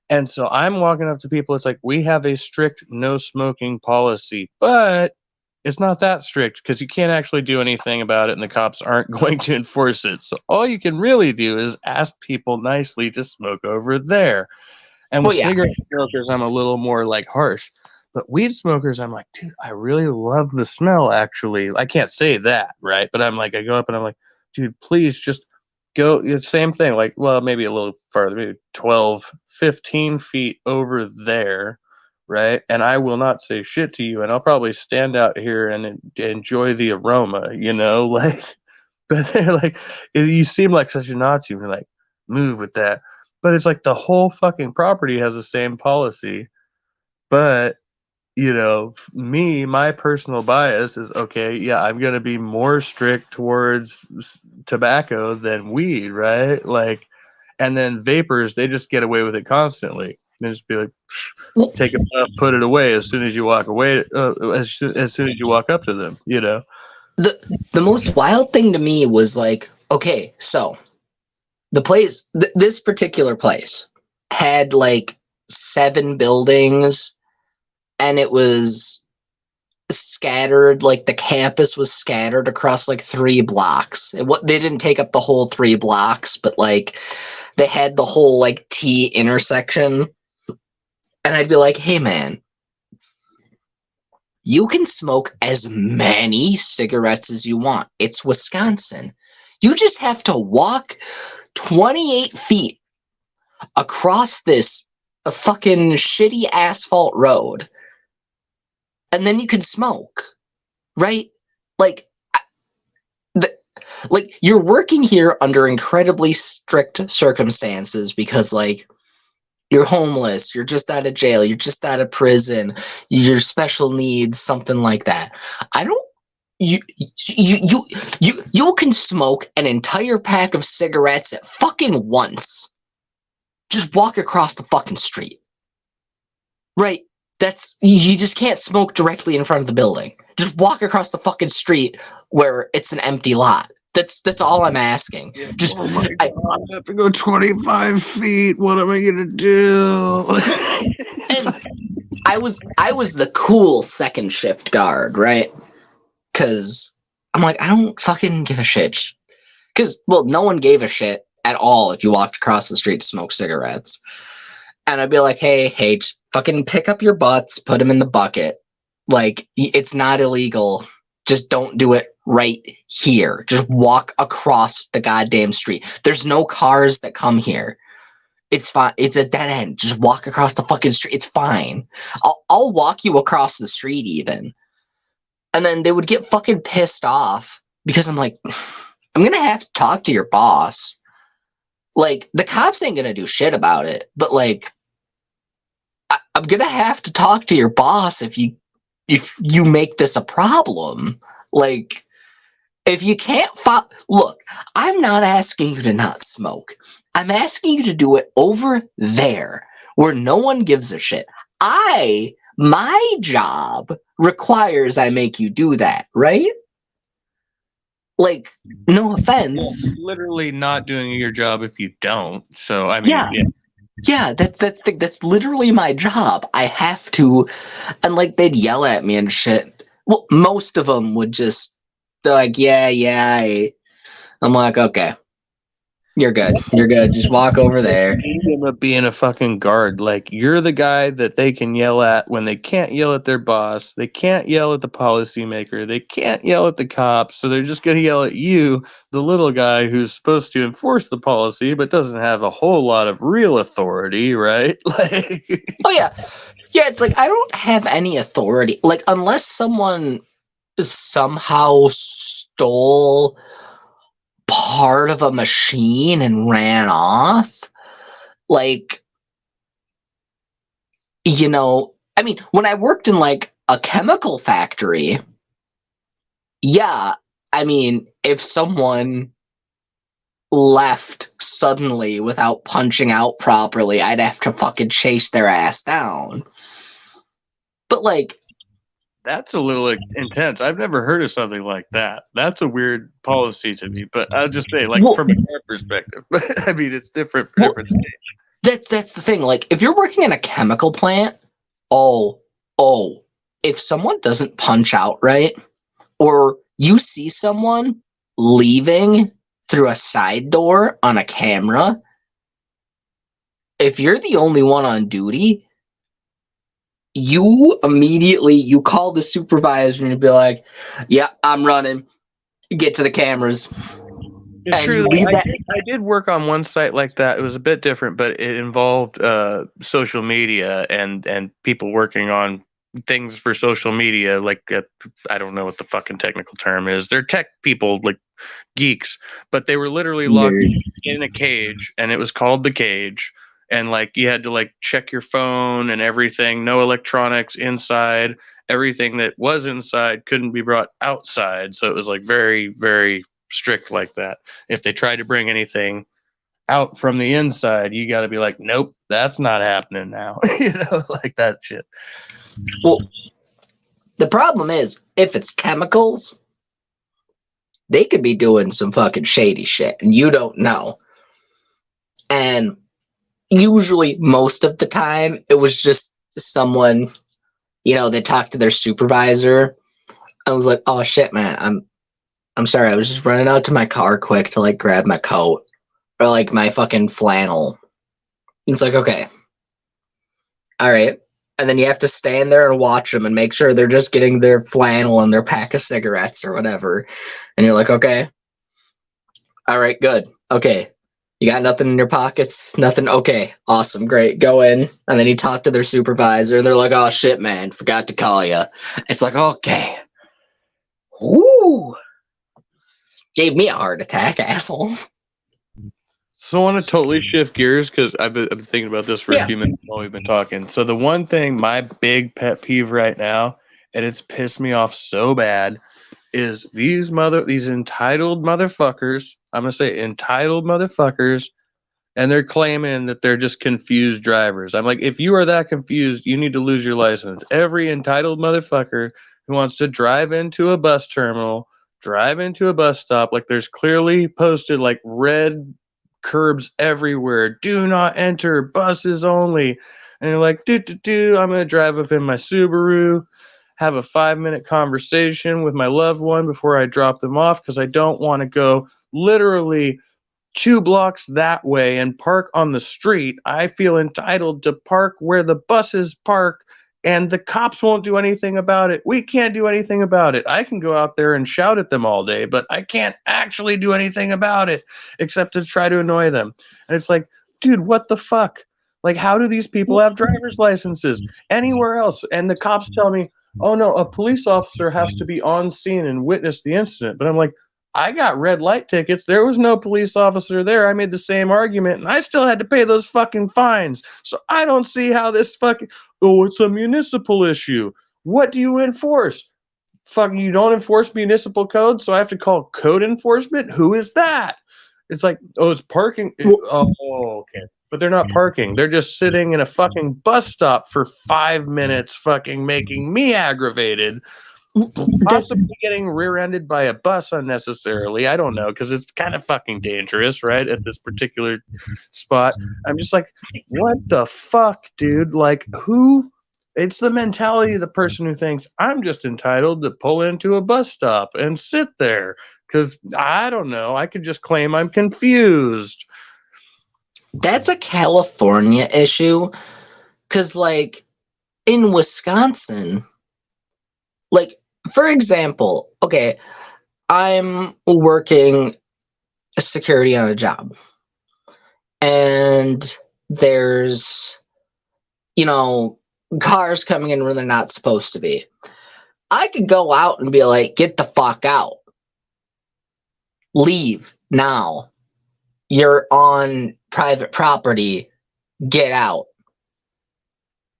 And so I'm walking up to people. It's like, we have a strict no smoking policy, but it's not that strict because you can't actually do anything about it, and the cops aren't going to enforce it. So all you can really do is ask people nicely to smoke over there. And with Well, yeah. cigarette smokers, I'm a little more like harsh. But weed smokers, I'm like, dude, I really love the smell, actually. I can't say that, right? But I'm like, I go up and I'm like, dude, please just go. Same thing, like, well, maybe a little farther, maybe 12, 15 feet over there, right? And I will not say shit to you. And I'll probably stand out here and enjoy the aroma, like, but they're like, you seem like such a Nazi. You're like, move with that. But it's like the whole fucking property has the same policy. But, my personal bias is, okay, yeah, I'm going to be more strict towards tobacco than weed, right? Like, and then vapors, they just get away with it constantly. They just be like, take it up, put it away as soon as you walk away, as soon as you walk up to them, The most wild thing to me was like, okay, so the place, this particular place had like 7 buildings, and it was scattered, like the campus was scattered across like 3 blocks. They didn't take up the whole 3 blocks, but like they had the whole like T intersection. And I'd be like, hey man, you can smoke as many cigarettes as you want. It's Wisconsin. You just have to walk 28 feet across this fucking shitty asphalt road, and then you can smoke, right? Like, you're working here under incredibly strict circumstances because, like, you're homeless, you're just out of jail, you're just out of prison, you're special needs, something like that. You can smoke an entire pack of cigarettes at fucking once. Just walk across the fucking street. Right? You just can't smoke directly in front of the building. Just walk across the fucking street where it's an empty lot. That's all I'm asking. Just oh my God, I have to go 25 feet. What am I gonna do? And I was the cool second shift guard, right? Because I'm like, I don't fucking give a shit. Because, well, no one gave a shit at all if you walked across the street to smoke cigarettes. And I'd be like, hey, just fucking pick up your butts, put them in the bucket. Like, it's not illegal. Just don't do it right here. Just walk across the goddamn street. There's no cars that come here. It's fine. It's a dead end. Just walk across the fucking street. It's fine. I'll walk you across the street even. And then they would get fucking pissed off because I'm like, I'm going to have to talk to your boss. Like, the cops ain't going to do shit about it. But, like, I'm going to have to talk to your boss if you make this a problem. Like, if you can't look, I'm not asking you to not smoke. I'm asking you to do it over there where no one gives a shit. My job requires I make you do that, right? Like, no offense. You're literally not doing your job if you don't. So, I mean, yeah, that's literally my job. I have to, and like they'd yell at me and shit. Well, most of them would just, they're like, yeah. I'm like, okay, you're good. Just walk over there. Of being a fucking guard, like, you're the guy that they can yell at when they can't yell at their boss, they can't yell at the policymaker, they can't yell at the cops, so they're just gonna yell at you, the little guy who's supposed to enforce the policy but doesn't have a whole lot of real authority, right? Like, oh yeah, it's like I don't have any authority, like, unless someone somehow stole part of a machine and ran off. Like, I mean, when I worked in like a chemical factory, yeah, I mean, if someone left suddenly without punching out properly, I'd have to fucking chase their ass down. But like, That's a little intense. I've never heard of something like that. That's a weird policy to me. But I'll just say, like, well, from a car perspective, I mean, it's different for well, different states. that's the thing. Like, if you're working in a chemical plant, oh, if someone doesn't punch out right, or you see someone leaving through a side door on a camera, if you're the only one on duty, you immediately call the supervisor and be like, yeah, I'm running, get to the cameras. It's true. I did work on one site like that. It was a bit different, but it involved social media and people working on things for social media. Like I don't know what the fucking technical term is. They're tech people, like geeks, but they were literally locked in a cage, and it was called the cage. And like you had to like check your phone and everything. No electronics inside. Everything that was inside couldn't be brought outside. So it was like very, very strict like that. If they tried to bring anything out from the inside, you got to be like, nope, that's not happening now. Like that shit. Well, the problem is, if it's chemicals, they could be doing some fucking shady shit and you don't know. And usually, most of the time, it was just someone, they talked to their supervisor. I was like, oh shit, man, I'm sorry, I was just running out to my car quick to like grab my coat or like my fucking flannel. It's like, okay, all right. And then you have to stand there and watch them and make sure they're just getting their flannel and their pack of cigarettes or whatever. And you're like, okay, all right, good. Okay, you got nothing in your pockets? Nothing? Okay, awesome, great, go in. And then you talk to their supervisor and they're like, oh shit, man, forgot to call you. It's like, okay. Woo! Gave me a heart attack, asshole. So I want to totally shift gears because I've been thinking about this for a few minutes while we've been talking. So the one thing, my big pet peeve right now, and it's pissed me off so bad, is these entitled motherfuckers. I'm gonna say entitled motherfuckers, and they're claiming that they're just confused drivers. I'm like, if you are that confused, you need to lose your license. Every entitled motherfucker who wants to drive into a bus terminal, drive into a bus stop, like there's clearly posted like red curbs everywhere. Do not enter, buses only. And you're like, I'm gonna drive up in my Subaru, have a 5-minute conversation with my loved one before I drop them off because I don't want to go literally 2 blocks that way and park on the street. I feel entitled to park where the buses park, and the cops won't do anything about it. We can't do anything about it. I can go out there and shout at them all day, but I can't actually do anything about it except to try to annoy them. And it's like, dude, what the fuck? Like, how do these people have driver's licenses anywhere else? And the cops tell me, oh no, a police officer has to be on scene and witness the incident. But I'm like, I got red light tickets. There was no police officer there. I made the same argument, and I still had to pay those fucking fines. So I don't see how this fucking... Oh, it's a municipal issue. What do you enforce? Fucking, you don't enforce municipal code, so I have to call code enforcement? Who is that? It's like, oh, it's parking. Oh, okay. But they're not parking. They're just sitting in a fucking bus stop for 5 minutes, fucking making me aggravated. Possibly getting rear-ended by a bus unnecessarily. I don't know, because it's kind of fucking dangerous, right? At this particular spot. I'm just like, what the fuck, dude? Like, who? It's the mentality of the person who thinks I'm just entitled to pull into a bus stop and sit there. Because, I don't know, I could just claim I'm confused. That's a California issue. Because, like, in Wisconsin, like, for example, okay, I'm working security on a job, and there's, cars coming in where they're not supposed to be. I could go out and be like, get the fuck out. Leave now. You're on private property. Get out.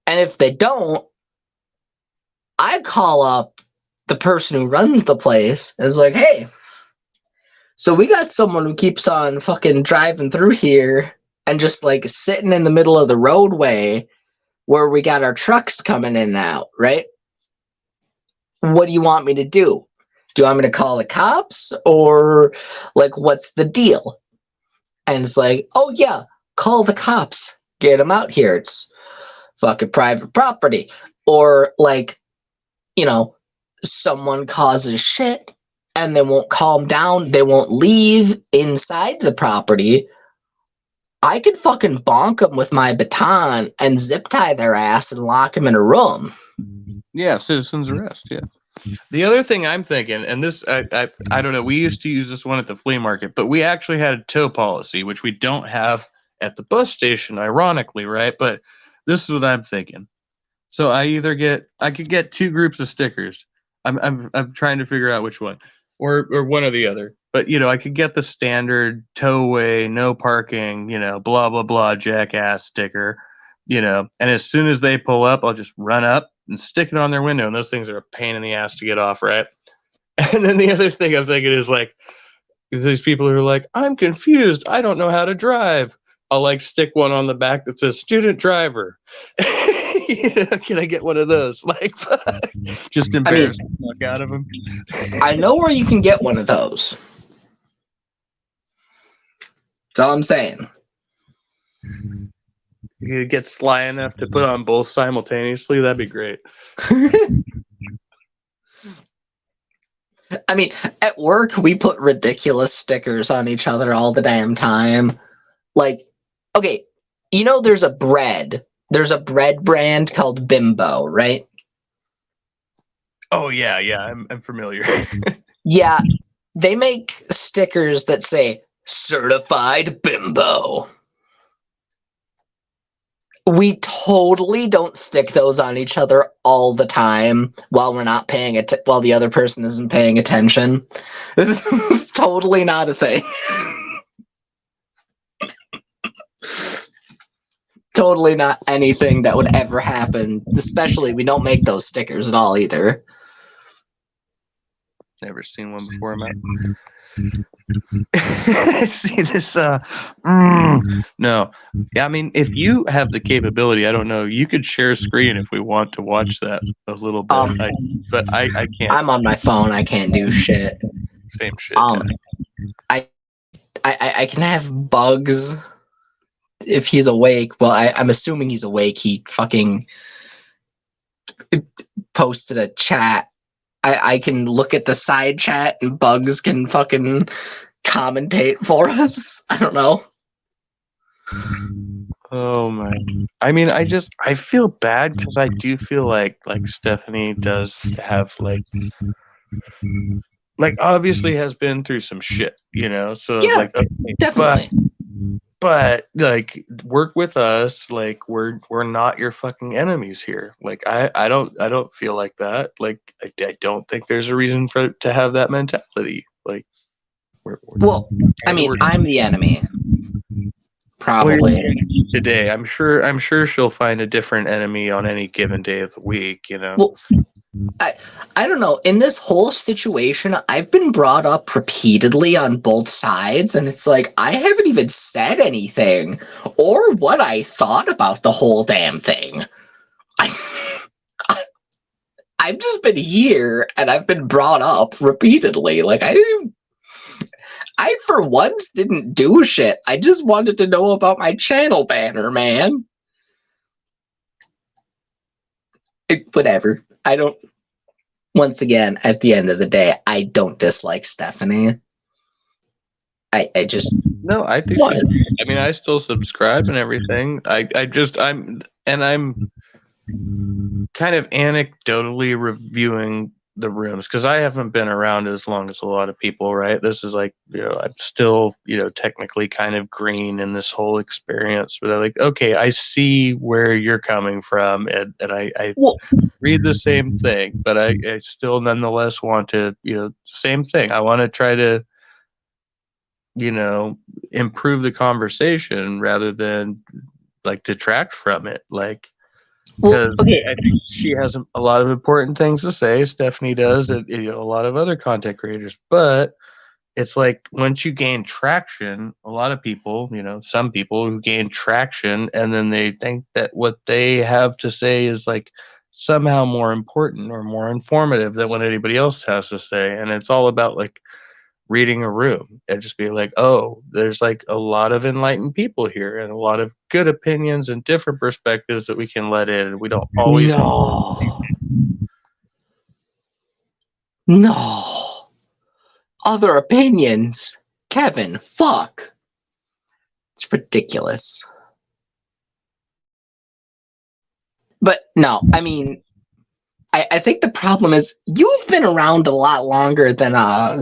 And if they don't, I call up the person who runs the place and is like, hey, So we got someone who keeps on fucking driving through here and just like sitting in the middle of the roadway where we got our trucks coming in and out, right? What do you want me to do? Do you want me to call the cops or like what's the deal? And it's like, oh yeah, call the cops. Get them out here. It's fucking private property. Or like, you know, someone causes shit and they won't calm down. They won't leave inside the property. I could fucking bonk them with my baton and zip tie their ass and lock them in a room. Yeah, citizen's arrest. Yeah. The other thing I'm thinking, and this, I don't know, we used to use this one at the flea market, but we actually had a tow policy, which we don't have at the bus station, ironically, right? But this is what I'm thinking. So I could get two groups of stickers. I'm trying to figure out which one, or one or the other. But I could get the standard towaway, no parking, blah blah blah, jackass sticker, and as soon as they pull up, I'll just run up and stick it on their window, and those things are a pain in the ass to get off, right? And then the other thing I'm thinking is like, these people who are like, I'm confused, I don't know how to drive. I'll like stick one on the back that says student driver. Can I get one of those? Like, just embarrass the fuck out of them. I know where you can get one of those. That's all I'm saying. You get sly enough to put on both simultaneously, that'd be great. I mean, at work, we put ridiculous stickers on each other all the damn time. Like, okay, there's a bread brand called Bimbo, right? Oh, yeah, I'm familiar. Yeah, they make stickers that say, certified Bimbo. We totally don't stick those on each other all the time while we're not paying it, while the other person isn't paying attention. It's totally not a thing. Totally not anything that would ever happen. Especially, we don't make those stickers at all either. Never seen one before, Matt. See this? No. Yeah, I mean, if you have the capability, I don't know, you could share a screen if we want to watch that a little bit. But I can't. I'm on my phone. I can't do shit. Same shit. I can have Bugs if he's awake. Well, I'm assuming he's awake. He fucking posted a chat. I can look at the side chat and Bugs can fucking commentate for us. I don't know. Oh my! I mean, I feel bad because I do feel like Stephanie does have like obviously has been through some shit, So yeah, like, okay, definitely. But like, work with us. Like, we're not your fucking enemies here. Like, I don't feel like that. Like, I don't think there's a reason to have that mentality. Like, well, I mean, I'm the enemy. Probably today. I'm sure she'll find a different enemy on any given day of the week. Well, I don't know. In this whole situation, I've been brought up repeatedly on both sides, and it's like I haven't even said anything or what I thought about the whole damn thing. I've just been here, and I've been brought up repeatedly. Like I for once didn't do shit. I just wanted to know about my channel banner, man. Whatever. I don't. Once again, at the end of the day, I don't dislike Stephanie. I just no. I think she's, I mean, I still subscribe and everything. I'm kind of anecdotally reviewing the rooms because I haven't been around as long as a lot of people, right? This is like, I'm still, technically kind of green in this whole experience, but I'm like, okay, I see where you're coming from, and I read the same thing, but I still nonetheless want to, same thing. I want to try to, improve the conversation rather than like detract from it. Like, because I think she has a lot of important things to say. Stephanie does, and a lot of other content creators. But it's like once you gain traction, a lot of people, some people who gain traction and then they think that what they have to say is like somehow more important or more informative than what anybody else has to say. And it's all about like reading a room and just be like, oh, there's like a lot of enlightened people here and a lot of good opinions and different perspectives that we can let in. And we don't always. No. Other opinions. Kevin, fuck. It's ridiculous. But no, I mean, I think the problem is you've been around a lot longer than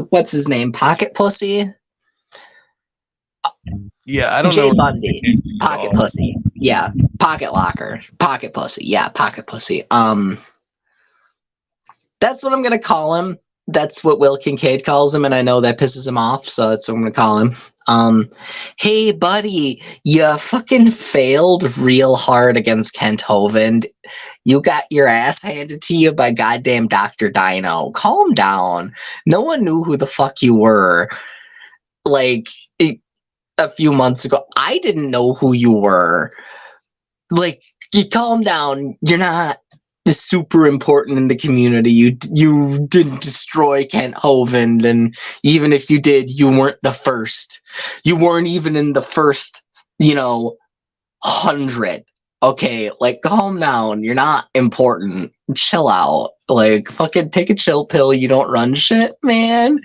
what's his name, Pocket Pussy. Yeah, I don't Jay know. Bundy, Pocket Pussy. Yeah, Pocket Locker, Pocket Pussy. Yeah, Pocket Pussy. That's what I'm gonna call him. That's what Will Kincaid calls him, and I know that pisses him off, so that's what I'm gonna call him. Hey buddy, you fucking failed real hard against Kent Hovind. You got your ass handed to you by goddamn Dr. Dino. Calm down. No one knew who the fuck you were. Like a few months ago, I didn't know who you were. Like, you calm down. You're not super important in the community. You didn't destroy Kent Hovind, and even if you did, you weren't the first. You weren't even in the first, 100. Okay, like, calm down. You're not important. Chill out. Like, fucking take a chill pill. You don't run shit, man.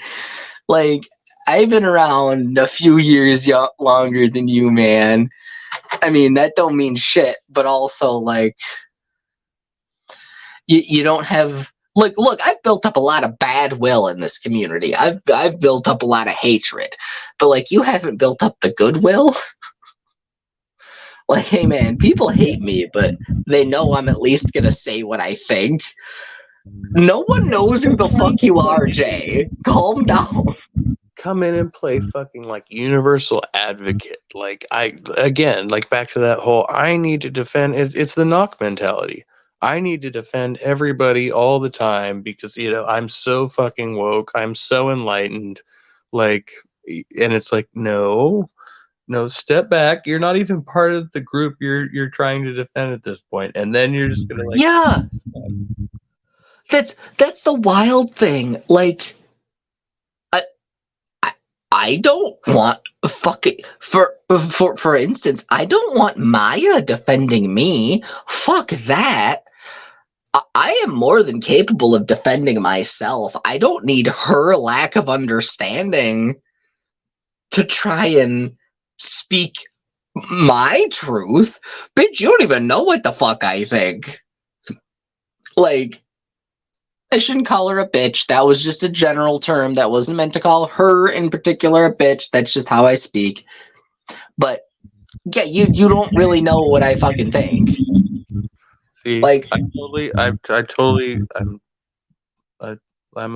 Like, I've been around a few years longer than you, man. I mean, that don't mean shit, but also, like, you don't have, like, look, I've built up a lot of bad will in this community. I've built up a lot of hatred, but, like, you haven't built up the goodwill. Like, hey, man, people hate me, but they know I'm at least gonna say what I think. No one knows who the fuck you are, Jay. Calm down. Come in and play fucking like universal advocate. Like, again, like back to that whole I need to defend. It's the knock mentality. I need to defend everybody all the time because I'm so fucking woke. I'm so enlightened. Like, and it's like no, step back. You're not even part of the group you're trying to defend at this point, and then you're just gonna like yeah. That's the wild thing. Like, I don't want fucking for instance, I don't want Maya defending me. Fuck that. I am more than capable of defending myself. I don't need her lack of understanding to try and speak my truth. Bitch, you don't even know what the fuck I think. Like, I shouldn't call her a bitch. That was just a general term. That wasn't meant to call her in particular a bitch. That's just how I speak. But yeah, you don't really know what I fucking think. See, like, I'm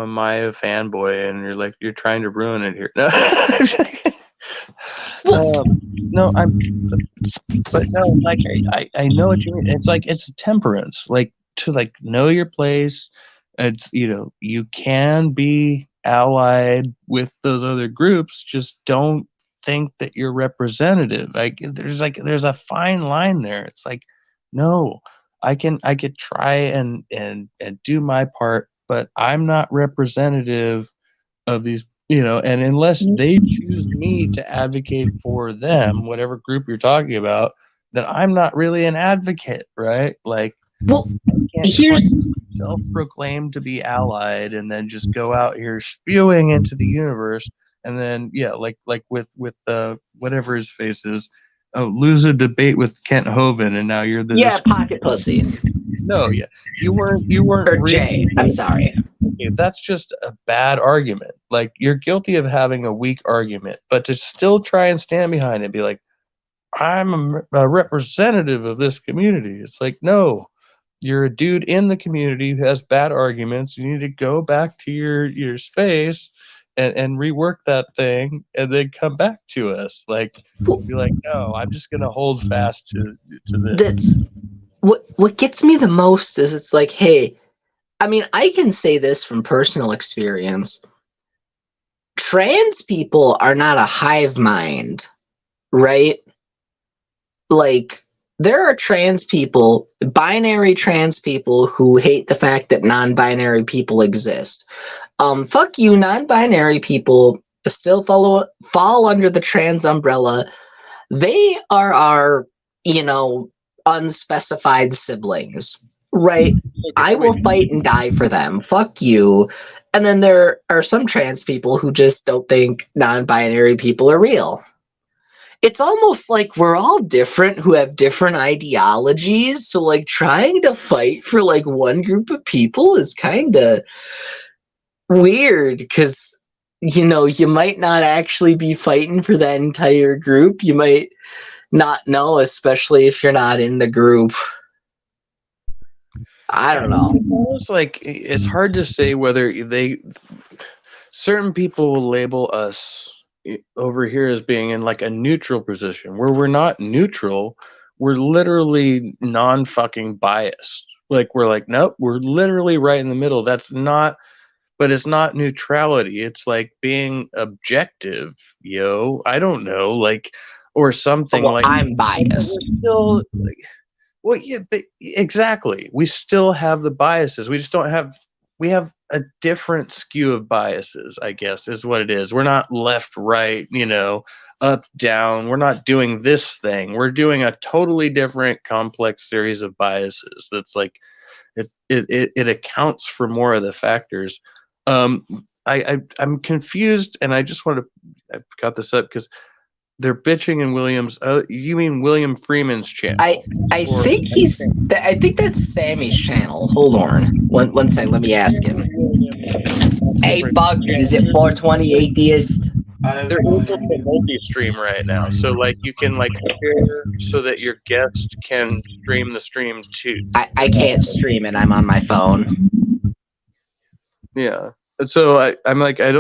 a Maya fanboy, and you're trying to ruin it here. No, but no, like I know what you mean. It's like it's temperance, like to like know your place. It's you can be allied with those other groups. Just don't think that you're representative. Like there's a fine line there. It's like no, I could try and do my part, but I'm not representative of these, and unless they choose me to advocate for them, whatever group you're talking about, then I'm not really an advocate, right? Like, well, I can't self-proclaim to be allied and then just go out here spewing into the universe, and then like with whatever his face is, lose a debate with Kent Hovind, and now you're the Pocket Pussy. No, yeah, you weren't or Jay. I'm sorry. That's just a bad argument. Like you're guilty of having a weak argument, but to still try and stand behind it and be like, I'm a representative of this community. It's like, no, you're a dude in the community who has bad arguments. You need to go back to your space and rework that thing and then come back to us. Like, be like, no, I'm just going to hold fast to this. That's what gets me the most is it's like, hey, I mean, I can say this from personal experience. trans people are not a hive mind, right? Like, there are trans people, binary trans people, who hate the fact that non-binary people exist. Fuck you, non-binary people still fall under the trans umbrella. They are our, unspecified siblings, right? I will fight and die for them. Fuck you. And then there are some trans people who just don't think non-binary people are real. It's almost like we're all different who have different ideologies. So like trying to fight for like one group of people is kind of weird because you might not actually be fighting for that entire group. You might not know, especially if you're not in the group. I don't know. It's like it's hard to say whether certain people will label us over here as being in like a neutral position where we're not neutral. We're literally non-fucking biased. Like we're like, nope, we're literally right in the middle. That's not, but it's not neutrality. It's like being objective, I don't know, like, or something. Well, like I'm biased. Still, like, well, yeah, but exactly. We still have the biases. We just don't have. We have a different skew of biases, I guess, is what it is. We're not left, right, up, down. We're not doing this thing. We're doing a totally different, complex series of biases. That's like, it accounts for more of the factors. I'm confused, and I just want to. I got this up because they're bitching in Williams. You mean William Freeman's channel? I think I think that's Sammy's channel. Hold on, one second. Let me ask him. Hey, Bugs, is it 420 Atheist? They're able to multi-stream right now, so like you can like share so that your guest can stream the stream too. I can't stream it. I'm on my phone. Yeah, so I'm like I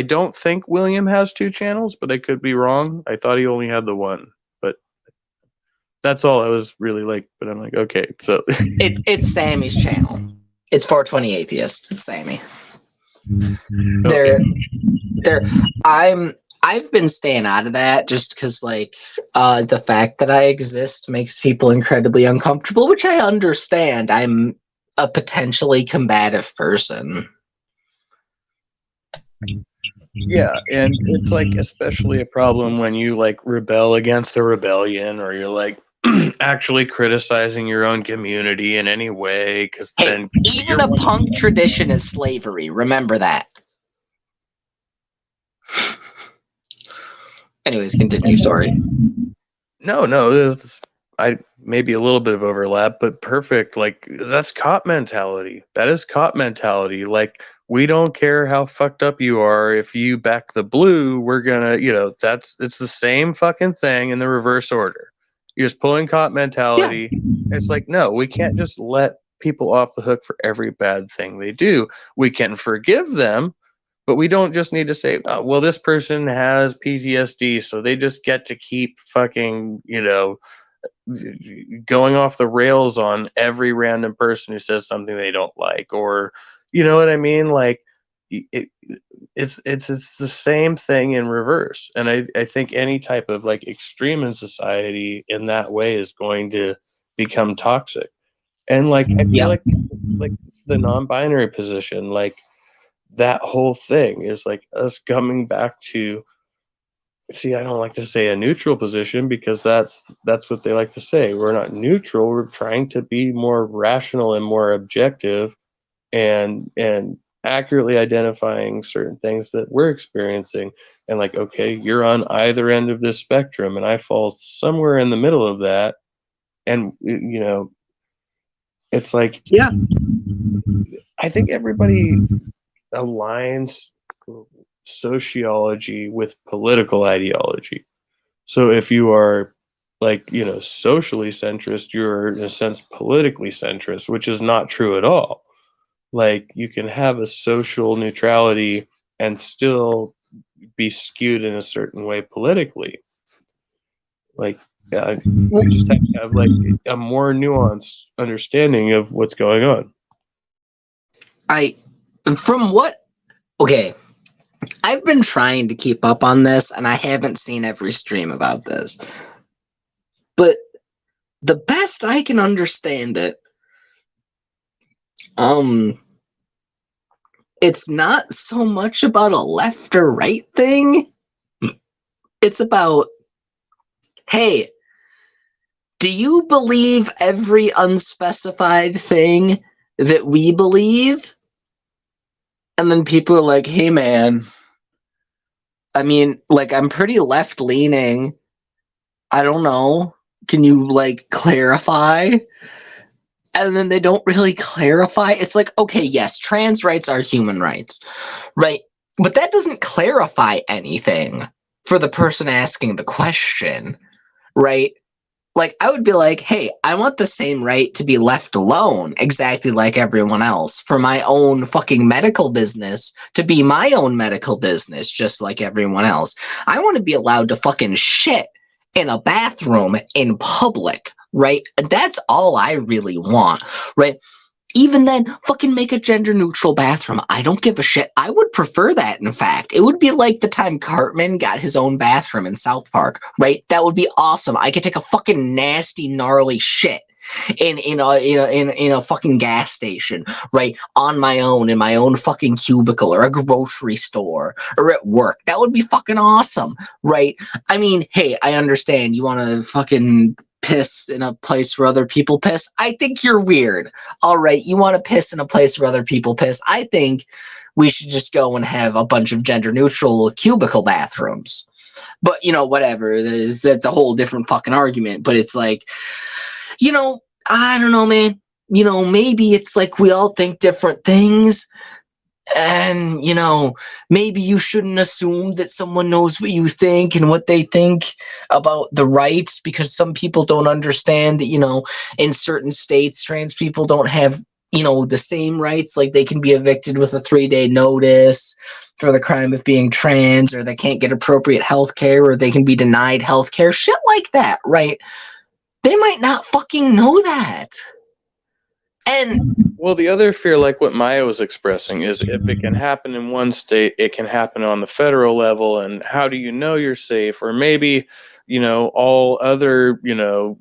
don't think William has two channels, but I could be wrong. I thought he only had the one, but that's all I was really like. But I'm like, okay, so it's Sammy's channel. It's 420 Atheist. It's Sammy. Okay. I've been staying out of that just because like the fact that I exist makes people incredibly uncomfortable, which I understand. I'm a potentially combative person. Yeah, and it's like especially a problem when you like rebel against the rebellion, or you're like actually criticizing your own community in any way. Because then even a punk tradition is slavery. Remember that. Anyways, continue. Sorry. No, I maybe a little bit of overlap, but perfect. Like that's cop mentality. That is cop mentality. Like we don't care how fucked up you are. If you back the blue, we're gonna, it's the same fucking thing in the reverse order. You're just pulling cop mentality. Yeah. It's like, no, we can't just let people off the hook for every bad thing they do. We can forgive them, but we don't just need to say, oh, well, this person has PTSD, so they just get to keep fucking, going off the rails on every random person who says something they don't like, or you know what I mean? Like it's the same thing in reverse. And I think any type of like extreme in society in that way is going to become toxic. And like I feel like the non-binary position, like that whole thing is like us coming back to, see, I don't like to say a neutral position because that's what they like to say. We're not neutral. We're trying to be more rational and more objective and accurately identifying certain things that we're experiencing. And like, okay, you're on either end of this spectrum and I fall somewhere in the middle of that. And, it's like, yeah, I think everybody aligns sociology with political ideology. So if you are like, socially centrist, you're in a sense politically centrist, which is not true at all. Like you can have a social neutrality and still be skewed in a certain way politically. Like you just have to have like a more nuanced understanding of what's going on. I've been trying to keep up on this, and I haven't seen every stream about this. But the best I can understand it, it's not so much about a left or right thing. It's about, hey, do you believe every unspecified thing that we believe? And then people are like, hey, man, I mean, like, I'm pretty left-leaning. I don't know. Can you, like, clarify? And then they don't really clarify. It's like, okay, yes, trans rights are human rights, right? But that doesn't clarify anything for the person asking the question, right? Like, I would be like, hey, I want the same right to be left alone, exactly like everyone else, for my own fucking medical business to be my own medical business, just like everyone else. I want to be allowed to fucking shit in a bathroom in public, right? That's all I really want, right? Even then, fucking make a gender-neutral bathroom. I don't give a shit. I would prefer that, in fact. It would be like the time Cartman got his own bathroom in South Park, right? That would be awesome. I could take a fucking nasty, gnarly shit in a fucking gas station, right? On my own, in my own fucking cubicle, or a grocery store, or at work. That would be fucking awesome, right? I mean, hey, I understand you want to fucking piss in a place where other people piss. I think you're weird. All right, you want to piss in a place where other people piss. I think we should just go and have a bunch of gender neutral cubicle bathrooms. But, you know, whatever. That's a whole different fucking argument. But it's like, you know, I don't know, man. You know, maybe it's like we all think different things. And, you know, maybe you shouldn't assume that someone knows what you think and what they think about the rights, because some people don't understand that, you know, in certain states, trans people don't have, you know, the same rights. Like, they can be evicted with a 3-day notice for the crime of being trans, or they can't get appropriate health care, or they can be denied health care. Shit like that, right? They might not fucking know that. And well, the other fear, like what Maya was expressing, is if it can happen in one state, it can happen on the federal level. And how do you know you're safe? Or maybe, you know, all other, you know,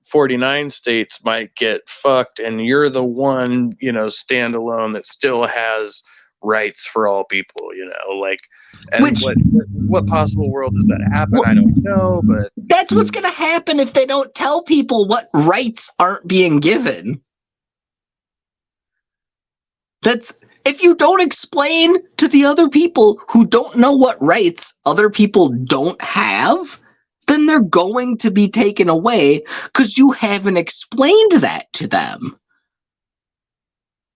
49 states might get fucked, and you're the one, you know, standalone that still has rights for all people, you know, like, and what possible world does that happen? I don't know, but that's what's going to happen if they don't tell people what rights aren't being given. That's, if you don't explain to the other people who don't know what rights other people don't have, then they're going to be taken away because you haven't explained that to them.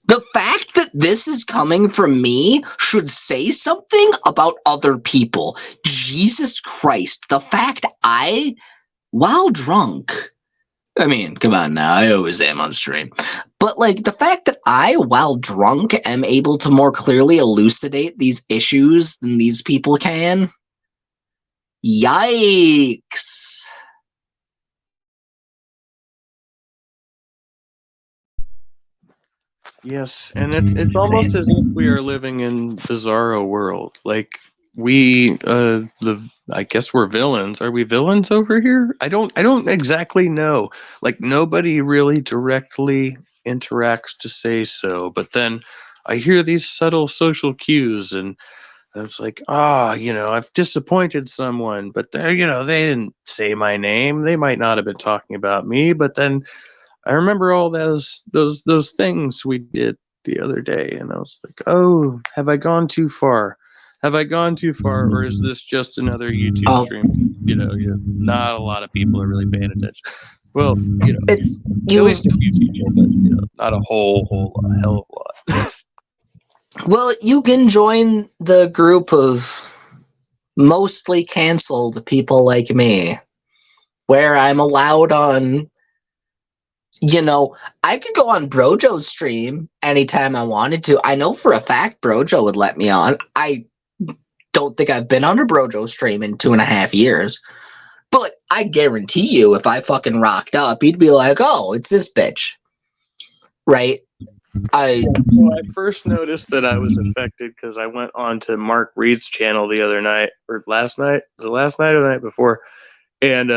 The fact that this is coming from me should say something about other people. Jesus Christ, the fact I, while drunk, I mean, come on now, I always am on stream. But, like, the fact that I, while drunk, am able to more clearly elucidate these issues than these people can, yikes. yes, and it's almost as if we are living in bizarro world. Like, we I guess we're villains. Are we villains over here? I don't exactly know. Like, nobody really directly interacts to say so, but then I hear these subtle social cues, and it's like, you know, I've disappointed someone, but they, you know, they didn't say my name. They might not have been talking about me, but then I remember all those things we did the other day, and I was like, oh, have I gone too far? Have I gone too far, or is this just another YouTube stream? You know, not a lot of people are really paying attention. Well, you know, It's at least in YouTube, but, you know, not a whole hell of a lot. Well, you can join the group of mostly canceled people like me, where I'm allowed on, you know, I could go on Brojo's stream anytime I wanted to. I know for a fact Brojo would let me on. I don't think I've been on a Brojo stream in 2.5 years. But I guarantee you, if I fucking rocked up, he'd be like, oh, it's this bitch. Right? So I first noticed that I was affected because I went on to Mark Reed's channel the other night or last night. Was it last night or the night before? And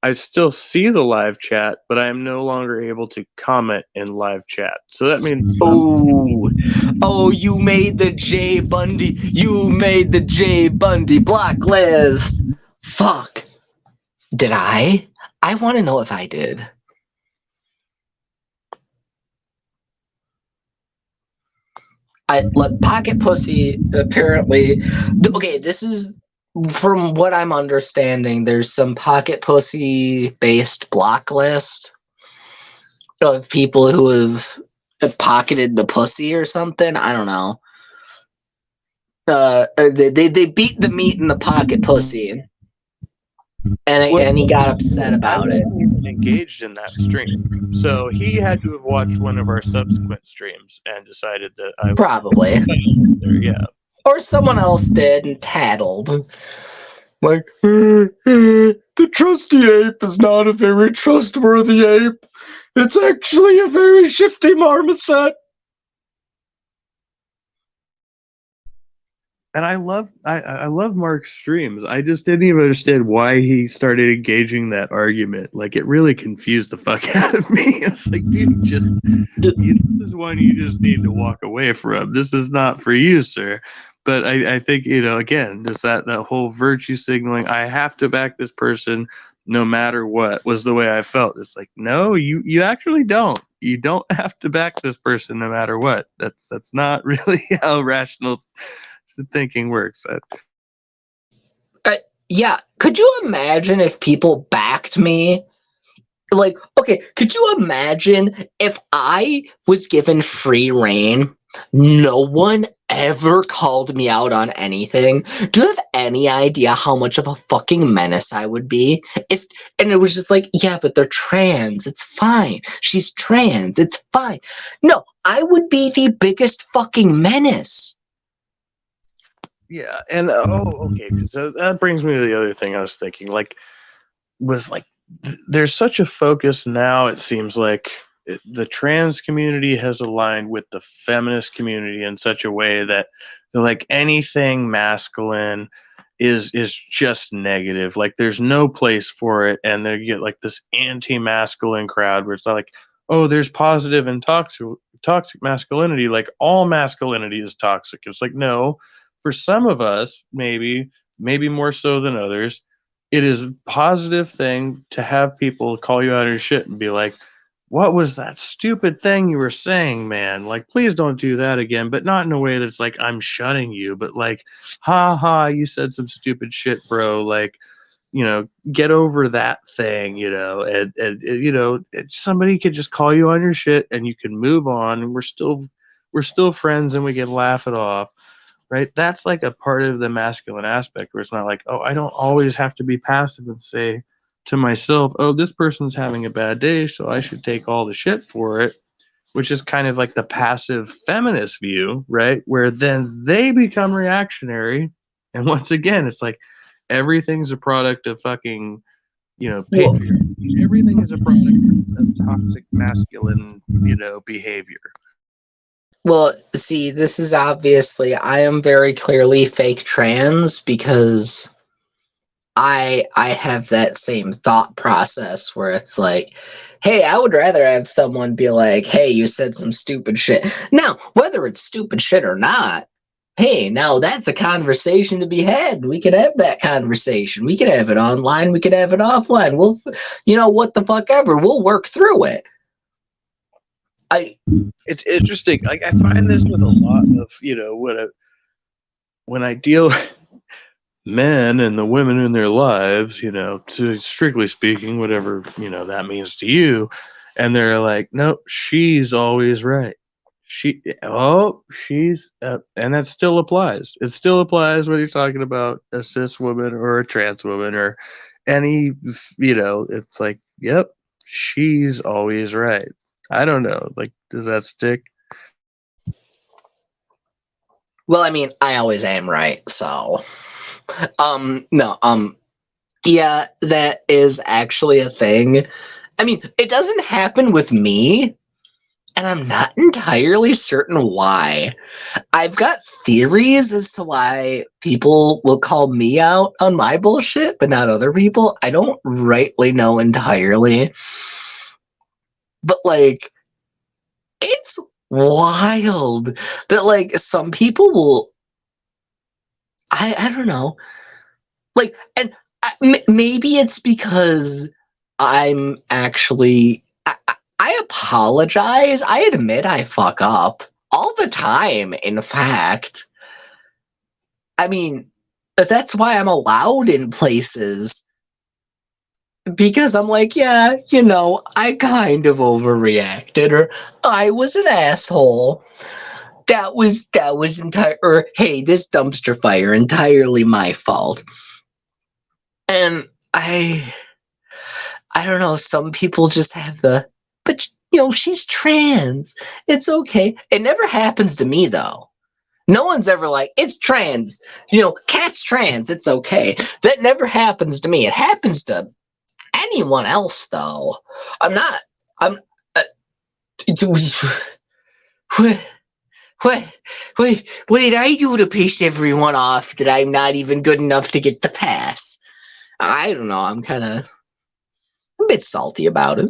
I still see the live chat, but I am no longer able to comment in live chat. So that means Oh, you made the J Bundy. You made the J Bundy blacklist. Fuck. Did I? I want to know if I did. Look, Pocket Pussy apparently. Okay, this is from what I'm understanding. There's some Pocket Pussy based block list of people who have pocketed the pussy or something. I don't know. They beat the meat in the pocket pussy, and he got upset about it. Engaged in that stream, so he had to have watched one of our subsequent streams and decided that I was Probably there, yeah, or someone else did and tattled. Like, the trusty ape is not a very trustworthy ape. It's actually a very shifty marmoset. and I love Mark's streams. I just didn't even understand why he started engaging that argument. Like, it really confused the fuck out of me. It's like, dude, this is one you just need to walk away from. This is not for you, sir. But I think, again, just that whole virtue signaling, I have to back this person no matter what, was the way I felt. It's like, no, you actually don't. You don't have to back this person no matter what. That's not really how rational thinking works. Yeah, could you imagine if people backed me? Like, okay, could you imagine if I was given free reign, no one ever called me out on anything? Do you have any idea how much of a fucking menace I would be? And it was just like, yeah, but they're trans. It's fine. She's trans. It's fine. No, I would be the biggest fucking menace. Yeah, and okay, so that brings me to the other thing I was thinking. There's such a focus now. It seems like the trans community has aligned with the feminist community in such a way that like anything masculine is just negative. Like, there's no place for it, and they get like this anti-masculine crowd where it's not like, oh, there's positive and toxic masculinity. Like, all masculinity is toxic. It's like, no. For some of us, maybe more so than others, it is a positive thing to have people call you out of your shit and be like, what was that stupid thing you were saying, man? Like, please don't do that again, but not in a way that's like, I'm shutting you, but like, ha ha, you said some stupid shit, bro. Like, get over that thing, and somebody could just call you on your shit and you can move on, and we're still friends and we can laugh it off. Right? That's like a part of the masculine aspect where it's not like, oh, I don't always have to be passive and say to myself, oh, this person's having a bad day, so I should take all the shit for it, which is kind of like the passive feminist view, right? Where then they become reactionary. And once again, it's like everything's a product of fucking, patriarchy. Everything is a product of toxic masculine, behavior. Well, see, this is obviously, I am very clearly fake trans because I have that same thought process where it's like, hey, I would rather have someone be like, hey, you said some stupid shit. Now, whether it's stupid shit or not, hey, now that's a conversation to be had. We could have that conversation. We could have it online. We could have it offline. We'll, what the fuck ever. We'll work through it. It's interesting. Like, I find this with a lot of when I deal with men and the women in their lives, to strictly speaking, whatever that means to you, and they're like, nope, she's always right. She's and that still applies. It still applies whether you're talking about a cis woman or a trans woman or any, it's like, yep, she's always right. I don't know. Like, does that stick? Well, I mean, I always am right, so no, yeah, that is actually a thing. I mean, it doesn't happen with me and I'm not entirely certain why. I've got theories as to why people will call me out on my bullshit, but not other people. I don't rightly know entirely. But, like, it's wild that, like, some people will. I don't know. Like, and maybe it's because I'm actually. I apologize. I admit I fuck up all the time, in fact. I mean, that's why I'm allowed in places. Because I'm like, yeah, I kind of overreacted, or I was an asshole. That was entire, or hey, this dumpster fire entirely my fault. And I don't know, some people just have but she's trans. It's okay. It never happens to me though. No one's ever like, it's trans. Cat's trans. It's okay. That never happens to me. It happens to anyone else though. I'm not. I'm. Uh, what, what did I do to piss everyone off that I'm not even good enough to get the pass? I don't know. I'm a bit salty about it.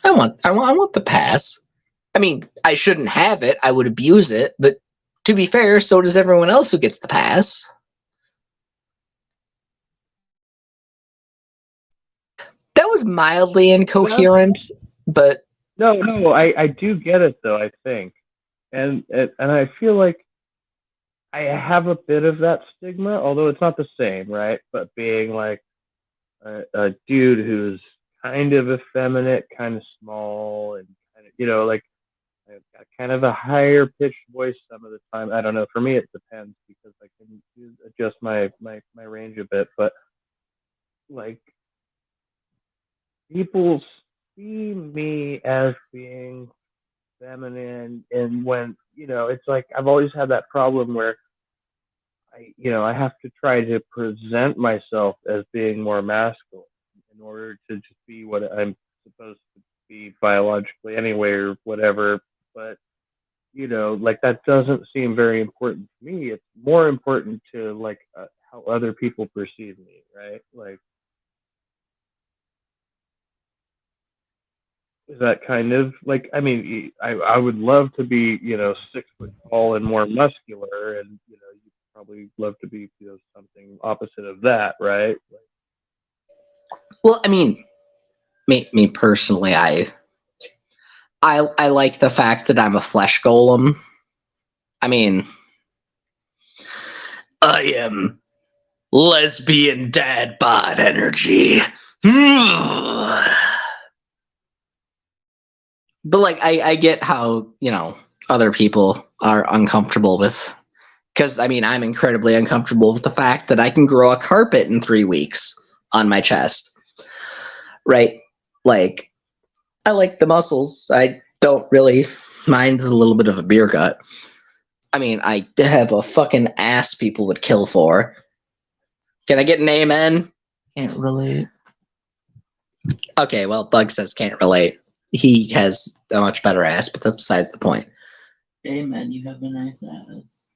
I want the pass. I mean, I shouldn't have it. I would abuse it, but to be fair, so does everyone else who gets the pass. That was mildly incoherent, but No, I do get it though. I think, and I feel like I have a bit of that stigma, although it's not the same, right? But being like a dude who's kind of effeminate, kind of small, and kind of like I've got kind of a higher pitched voice some of the time. I don't know. For me, it depends because I can adjust my range a bit, but like people see me as being feminine, and when it's like I've always had that problem where I have to try to present myself as being more masculine in order to just be what I'm supposed to be biologically anyway or whatever. But like that doesn't seem very important to me. It's more important to like how other people perceive me, right? Like, is that kind of like, I mean, I would love to be 6 foot tall and more muscular, and you probably love to be something opposite of that, right? well, I mean, me personally, I like the fact that I'm a flesh golem. I mean, I am lesbian dad bod energy. But like I get how, other people are uncomfortable with, because I mean I'm incredibly uncomfortable with the fact that I can grow a carpet in 3 weeks on my chest. Right? Like I like the muscles. I don't really mind a little bit of a beer gut. I mean, I have a fucking ass people would kill for. Can I get an amen? Can't relate. Okay, well, Bug says can't relate. He has a much better ass, but that's besides the point. Amen, you have a nice ass.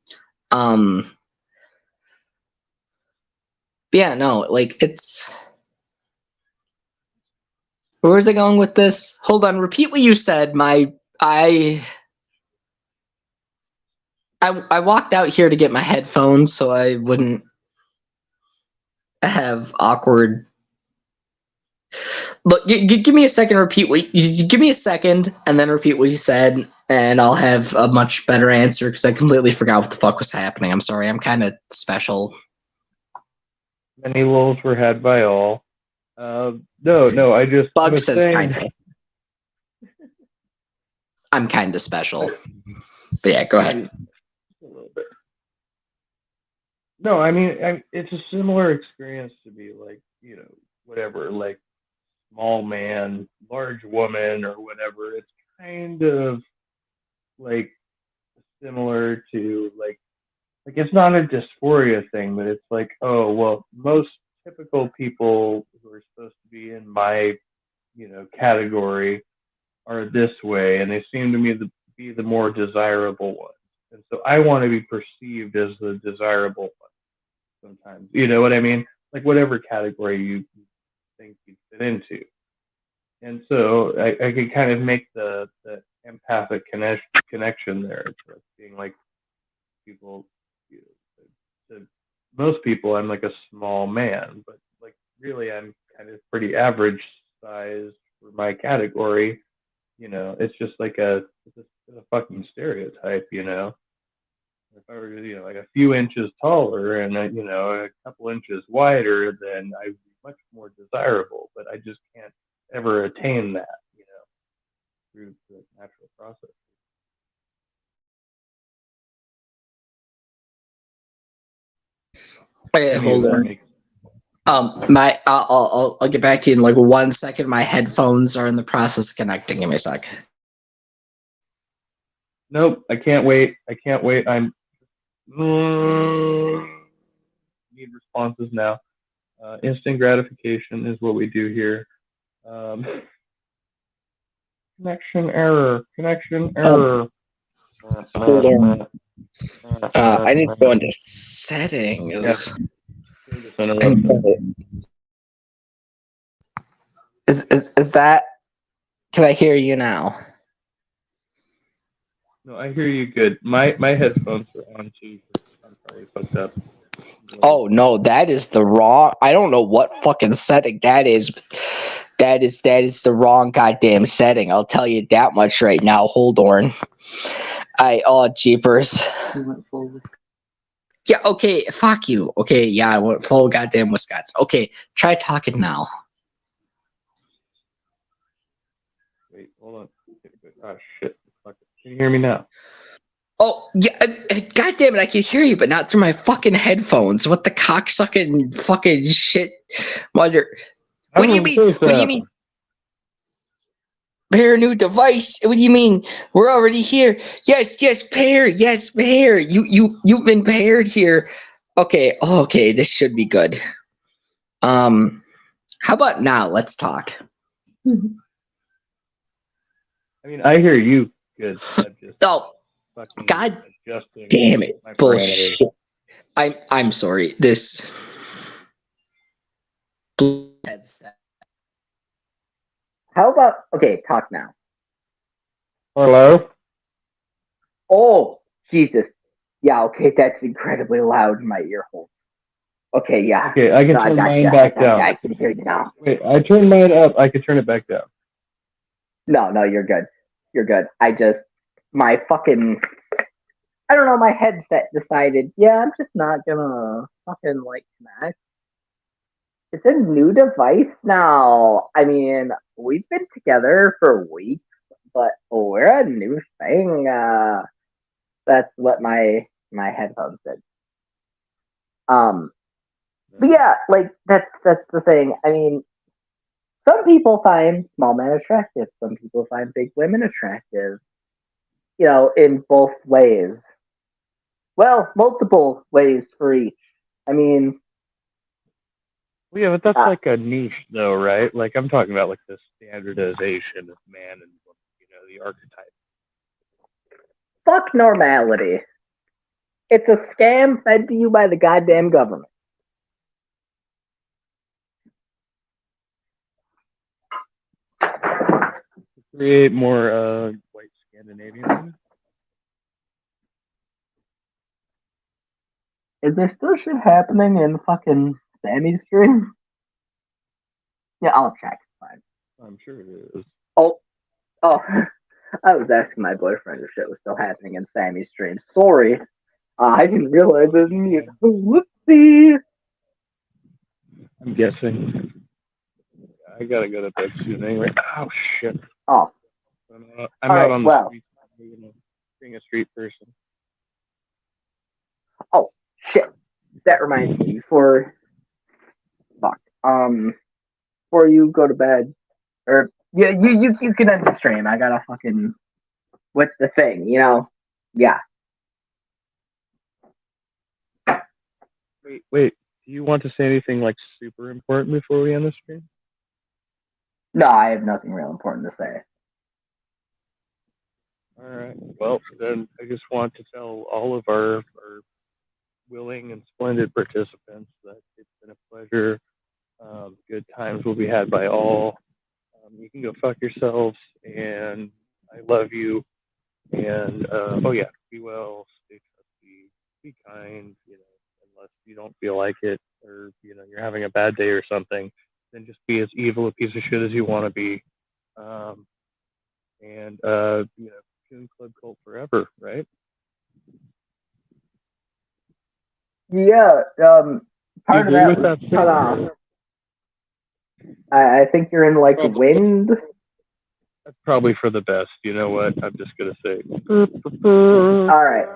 Yeah, no, like it's. Where's it going with this? Hold on, repeat what you said. I walked out here to get my headphones so I wouldn't have awkward. Look, give me a second. Repeat what you give me a second, and then repeat what you said, and I'll have a much better answer because I completely forgot what the fuck was happening. I'm sorry. I'm kind of special. Many lulls were had by all. No, I Bug was says saying. kinda. I'm kind of special. But yeah, go ahead. A little bit. No, I mean, it's a similar experience to be like, whatever, like small man, large woman, or whatever. It's kind of like similar to like it's not a dysphoria thing, but it's like, oh well, most typical people who are supposed to be in my category are this way, and they seem to me to be the more desirable ones. And so I want to be perceived as the desirable one sometimes. You know what I mean? Like whatever category you think you fit into. And so I could kind of make the empathic connection there. It's like being like people, you know, to most people, I'm like a small man, but like really, I'm kind of pretty average size for my category. You know, it's just like it's a fucking stereotype. You know, if I were, you know, like a few inches taller and you know, a couple inches wider, then I'd be much more desirable. But I just can't ever attain that. You know, through the natural process. Hey, Any of hold that on. makes I'll get back to you in like 1 second. My headphones are in the process of connecting. Give me a sec. Nope, I can't wait. I can't wait. I'm need responses now. Instant gratification is what we do here. Connection error. Connection error. Hold on. I need to go into settings. Is that? Can I hear you now? No, I hear you good. My headphones are on too. I'm probably fucked up. Oh no, that is the wrong. I don't know what fucking setting that is. That is the wrong goddamn setting. I'll tell you that much right now. Hold on. Oh jeepers. You went full with Yeah, okay, fuck you. Okay, yeah, I went full goddamn Wisconsin. Okay, try talking now. Wait, hold on. Oh shit. Fuck it. Can you hear me now? Oh, yeah, god damn it, I can hear you, but not through my fucking headphones. What the cocksucking fucking shit? What do you mean? What do you mean? Pair a new device. What do you mean? We're already here. Yes, pair. Yes, pair. You've been paired here. Okay, okay, this should be good. How about now? Let's talk. I mean, I hear you good. I'm just Oh, fucking god adjusting damn it. my Bullshit. parameters. I'm sorry. This headset. How about okay? Talk now. Hello? Oh Jesus! Yeah, okay, that's incredibly loud in my ear hole. Okay, yeah. Okay, I can No, I turn got mine you. back I got you. down. I can hear you now. Wait, I turned mine up. I can turn it back down. No, you're good. You're good. My fucking, I don't know, my headset decided, yeah, I'm just not gonna fucking like connect. It's a new device now. I mean, we've been together for weeks, but we're a new thing. That's what my headphones did. But yeah, like that's the thing. I mean, some people find small men attractive. Some people find big women attractive. You know, in both ways. Well, multiple ways for each. I mean, Well, yeah, but that's like a niche, though, right? Like I'm talking about like the standardization of man and woman, you know, the archetype. fuck normality. It's a scam fed to you by the goddamn government. To create more white Scandinavian. Is there still shit happening in fucking Sammy's stream? Yeah, I'll check. Fine. I'm sure it is. Oh, I was asking my boyfriend if shit was still happening in Sammy's stream. Sorry. I didn't realize it. Whoopsie. I'm guessing. I gotta go to bed soon anyway. Oh shit. Oh. I'm out on the street. Being a street person. Oh shit. That reminds me. Before you go to bed, or yeah, you can end the stream. I gotta fucking what's the thing, you know? Yeah. Wait. Do you want to say anything like super important before we end the stream? No, I have nothing real important to say. All right. Well, then I just want to tell all of our willing and splendid participants that it's been a pleasure. Good times will be had by all. You can go fuck yourselves, and I love you. And oh yeah, be well, stay trusty, be kind. Unless you don't feel like it, or you're having a bad day or something, then just be as evil a piece of shit as you want to be. Um, and Coon Club Cult forever, right? Yeah. Do you Part of agree that with was that cut statement? off. I think you're in like wind. That's probably for the best. You know what? I'm just gonna say. All right.